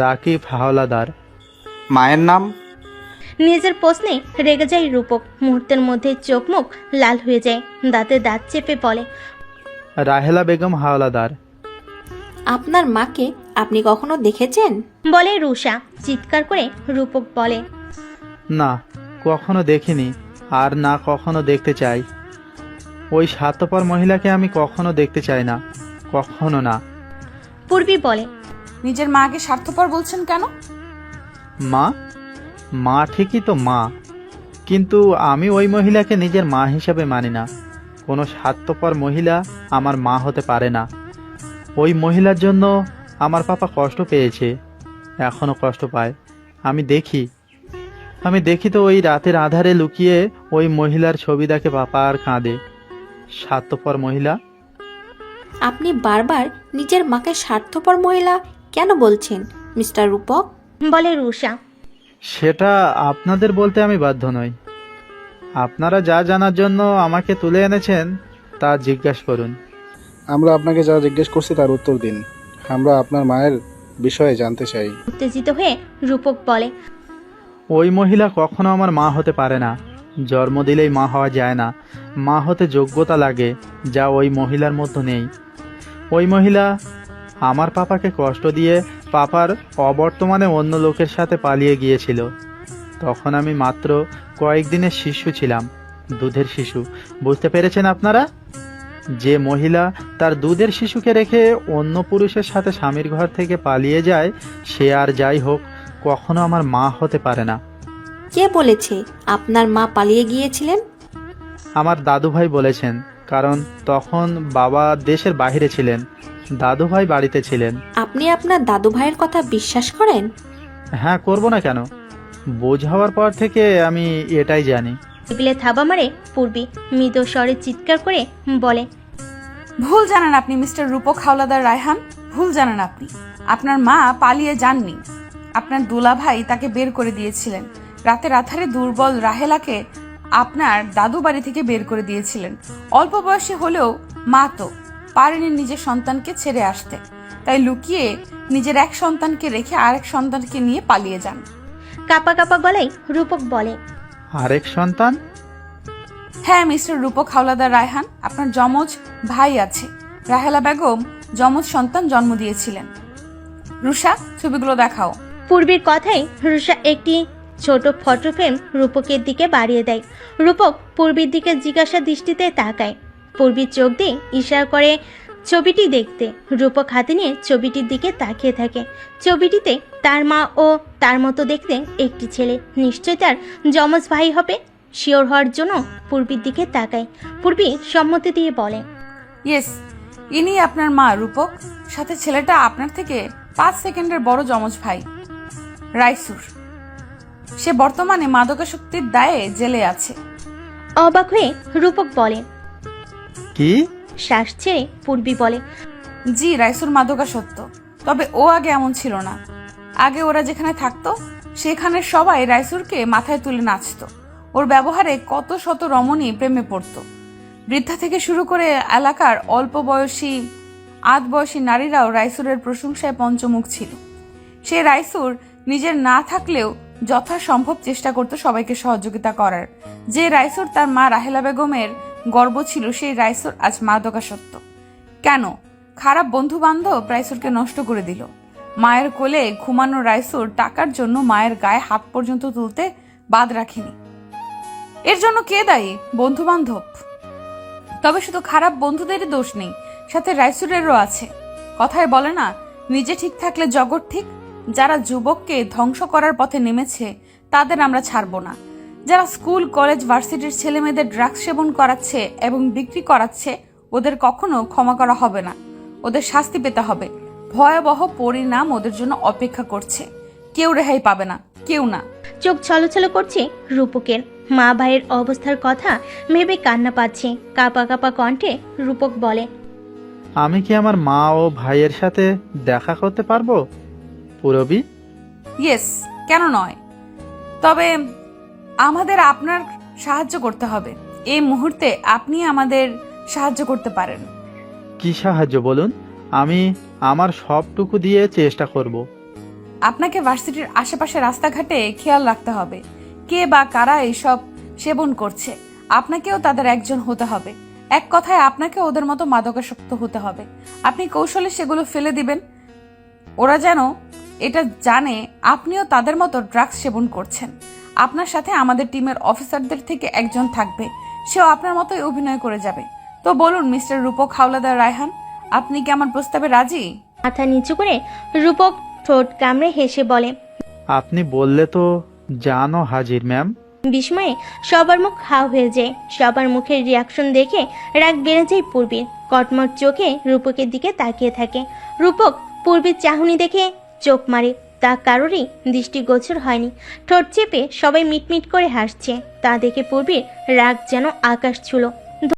রাকিব হাওলাদার। মায়ের নাম? নিজের প্রশ্নে রেগে যায় রূপক। মুহূর্তের মধ্যে চোখ মুখ লাল হয়ে যায়। দাঁতে দাঁত চেপে বলে, রাহেলা বেগম হাওলাদার। আপনার মাকে আপনি কখনো দেখেছেন? বলে রুষা। চিৎকার করে রূপক বলে, না, কখনো দেখিনি, আর না কখনো দেখতে চাই। ওই স্বার্থপর মহিলাকে আমি কখনো দেখতে চাই না, কখনো না। পূর্বী বলে, নিজের মাকে স্বার্থপর বলছেন কেন? মা ঠিকই তো মা, কিন্তু আমি ওই মহিলাকে নিজের মা হিসাবে মানি না। কোনো স্বার্থপর মহিলা আমার মা হতে পারে না। ওই মহিলার জন্য আমার পাপা কষ্ট পেয়েছে, এখনো কষ্ট পায়। আমি দেখি তো ওই রাতের আধারে লুকিয়ে ওই মহিলার ছবি দেখে পাপা আর কাঁদে। স্বার্থপর মহিলা। আপনি বারবার নিজের মাকে স্বার্থপর মহিলা কেন বলছেন মিস্টার রূপক? বলে রুষা। সেটা আপনাদের বলতে আমি বাধ্য নই। আপনারা যা জানার জন্য আমাকে তুলে এনেছেন তা জিজ্ঞাসা করুন। আমরা আপনাকে যা জিজ্ঞেস করছি তার উত্তর দিন। আমরা আপনার মায়ের বিষয়ে জানতে চাই। উত্তেজিত হয়ে রূপক বলে, ওই মহিলা কখনো আমার মা হতে পারে না। জন্ম দিলেই মা হওয়া যায় না, মা হতে যোগ্যতা লাগে, যা ওই মহিলার মধ্যে নেই। ওই মহিলা আমার পাপাকে কষ্ট দিয়ে পাপার অবর্তমানে অন্য লোকের সাথে পালিয়ে গিয়েছিল। তখন আমি মাত্র কয়েকদিনের শিশু ছিলাম, দুধের শিশু। বুঝতে পেরেছেন আপনারা? যে মহিলা তার দুধের শিশুকে রেখে অন্য পুরুষের সাথে স্বামীর ঘর থেকে পালিয়ে যায়, সে আর যাই হোক কখনো আমার মা হতে পারে না। কে বলেছে আপনার মা পালিয়ে গিয়েছিলেন? আমার দাদুভাই বলেছেন, কারণ তখন বাবা দেশের বাইরে ছিলেন, দাদুভাই বাড়িতে ছিলেন। আপনি আপনার দাদু ভাইয়ের কথা বিশ্বাস করেন? হ্যাঁ, করব না কেন? বোঝ হওয়ার পর থেকে আমি এটাই জানি। টেবিলে থাবা মারে পূর্বী মৃদু স্বরে চিৎকার করে বলে, ভুল জানেন আপনি মিস্টার রূপক হাওলাদার রায়হান, ভুল জানেন আপনি। আপনার মা পালিয়ে যাননি, আপনার দুলাভাই তাকে বের করে দিয়েছিলেন। রাতের আধারে দুর্বল রাহেলাকে আপনার দাদু বাড়ি থেকে বের করে দিয়েছিলেন। অল্প বয়সী হলেও মা তো পারেনি নিজের সন্তানকে ছেড়ে আসতে, তাই লুকিয়ে নিজের এক সন্তানকে রেখে আরেক সন্তানকে নিয়ে পালিয়ে যান। কাপা কাপা গলায় রূপক বলে, আরেক সন্তান? হ্যাঁ মিস্টার রূপক হাওলাদার রায়হান, আপনার যমজ ভাই আছে। রাহেলা বেগম যমজ সন্তান জন্ম দিয়েছিলেন। রুষা, ছবিগুলো দেখাও। পূর্বীর কথায় রুষা একটি ছোট ফটো ফ্রেম রূপকের দিকে বাড়িয়ে দেয়। রূপক পূর্বীর দিকে জিজ্ঞাসা দৃষ্টিতে তাকায়। পূর্বীর চোখ দিয়ে ইশারা করে ছবিটি দেখতে। রূপক হাতে নিয়ে ছবিটির দিকে তাকিয়ে থাকে। ছবিটিতে তার মা ও তার মতো দেখতে একটি ছেলে, নিশ্চয় তার যমজ ভাই হবে। শিওর হওয়ার জন্য পূর্বীর দিকে তাকায়। পূর্বী সম্মতি দিয়ে বলে, ইয়েস, ইনি আপনার মা রূপক, সাথে ছেলেটা আপনার থেকে 5 সেকেন্ডের বড় যমজ ভাই রাইসুর। সে বর্তমানে মাদকাসক্তির দায়ে জেলে আছে। অবাক হয়ে রূপক বলে, কি? শ্বাস ছেড়ে পূর্বী বলে, জি, রাইসুর মাদকাসক্ত, তবে ও আগে এমন ছিল না। আগে ওরা যেখানে থাকতো সেখানে সবাই রাইসুরকে মাথায় তুলে নাচতো। ওর ব্যবহারে কত শত রমণী প্রেমে পড়তো। বৃদ্ধা থেকে শুরু করে এলাকার অল্প বয়সী আধ বয়সী নারীরাও রাইসুরের প্রশংসায় পঞ্চমুখ ছিল। সে রাইসুর নিজের না থাকলেও যথাসম্ভব চেষ্টা করতো সবাইকে সহযোগিতা করার। যে রাইসুর তার মা রাহেলা বেগমের গর্ব ছিল, সেই রাইসুর আজ মাদকাসক্ত। কেন? খারাপ বন্ধু বান্ধব রাইসুরকে নষ্ট করে দিল। মায়ের কোলে ঘুমানো রাইসুর টাকার জন্য মায়ের গায়ে হাত পর্যন্ত তুলতে বাদ রাখেনি। এর জন্য কে দায়ী? বন্ধু বান্ধব। তবে শুধু খারাপ বন্ধুদেরই দোষ নেই, সাথে রাইসুরেরও আছে। কথায় বলে না, নিজে ঠিক থাকলে জগৎ ঠিক। যারা যুবককে ধ্বংস করার পথে নেমেছে তাদের আমরা ছাড়বো না। যারা স্কুল কলেজ ভার্সিটির ছেলে মেয়েদের ড্রাগস সেবন করাচ্ছে এবং বিক্রি করাচ্ছে, ওদের কখনো ক্ষমা করা হবে না। ওদের শাস্তি পেতে হবে। ভয়াবহ পরিণাম ওদের জন্য অপেক্ষা করছে। কেউ রেহাই পাবে না, কেউ না। চোখ ছলছল করছে রূপকের। মা ভাইয়ের অবস্থার কথা ভেবে কান্না পাচ্ছে। কাপা কাপা কণ্ঠে রূপক বলে, আমি কি আমার মা ও ভাইয়ের সাথে দেখা করতে পারবো পূরবী? ইয়েস, কেন নয়? তবে আমাদের আপনার সাহায্য করতে হবে। এই মুহূর্তে আপনি আমাদের সাহায্য করতে পারেন। কি সাহায্য বলুন? আমি আমার সবটুকু দিয়ে চেষ্টা করব। আপনাকে ভার্সিটির আশেপাশে রাস্তাঘাটে খেয়াল রাখতে হবে, কে বা কারা এইসব সেবন করছে। আপনাকেও তাদের একজন হতে হবে। এক কথায় আপনাকে ওদের মতো মাদকাসক্ত হতে হবে। আপনি কৌশলে সেগুলো ফেলে দিবেন। ওরা যেন এটা জানে আপনিও তাদের মতো ড্রাগস সেবন করছেন। আপনার সাথে আমাদের টিমের অফিসারদের থেকে একজন থাকবে, সেও আপনার মতোই অভিনয় করে যাবে। তো বলুন মিস্টার রূপক হাওলাদার রায়হান, আপনি কি আমার প্রস্তাবে রাজি? মাথা নিচু করে রূপক ঠোঁট কামড়ে হেসে বলে, আপনি বললে তো জানো হাজির ম্যাম। বিস্ময়ে সবার মুখ হাও হয়ে যায়। সবার মুখের রিয়াকশন দেখে রাগ বেড়ে যায় পূর্বীর। কটমট চোখে রূপকের দিকে তাকিয়ে থাকে। রূপক পূর্বীর চাহনি দেখে চোখ মারে। তা কারোরই দৃষ্টিগোচর হয়নি। ঠোঁট চেপে সবাই মিটমিট করে হাসছে। তা দেখে পূর্বীর রাগ যেন আকাশ ছুঁলো।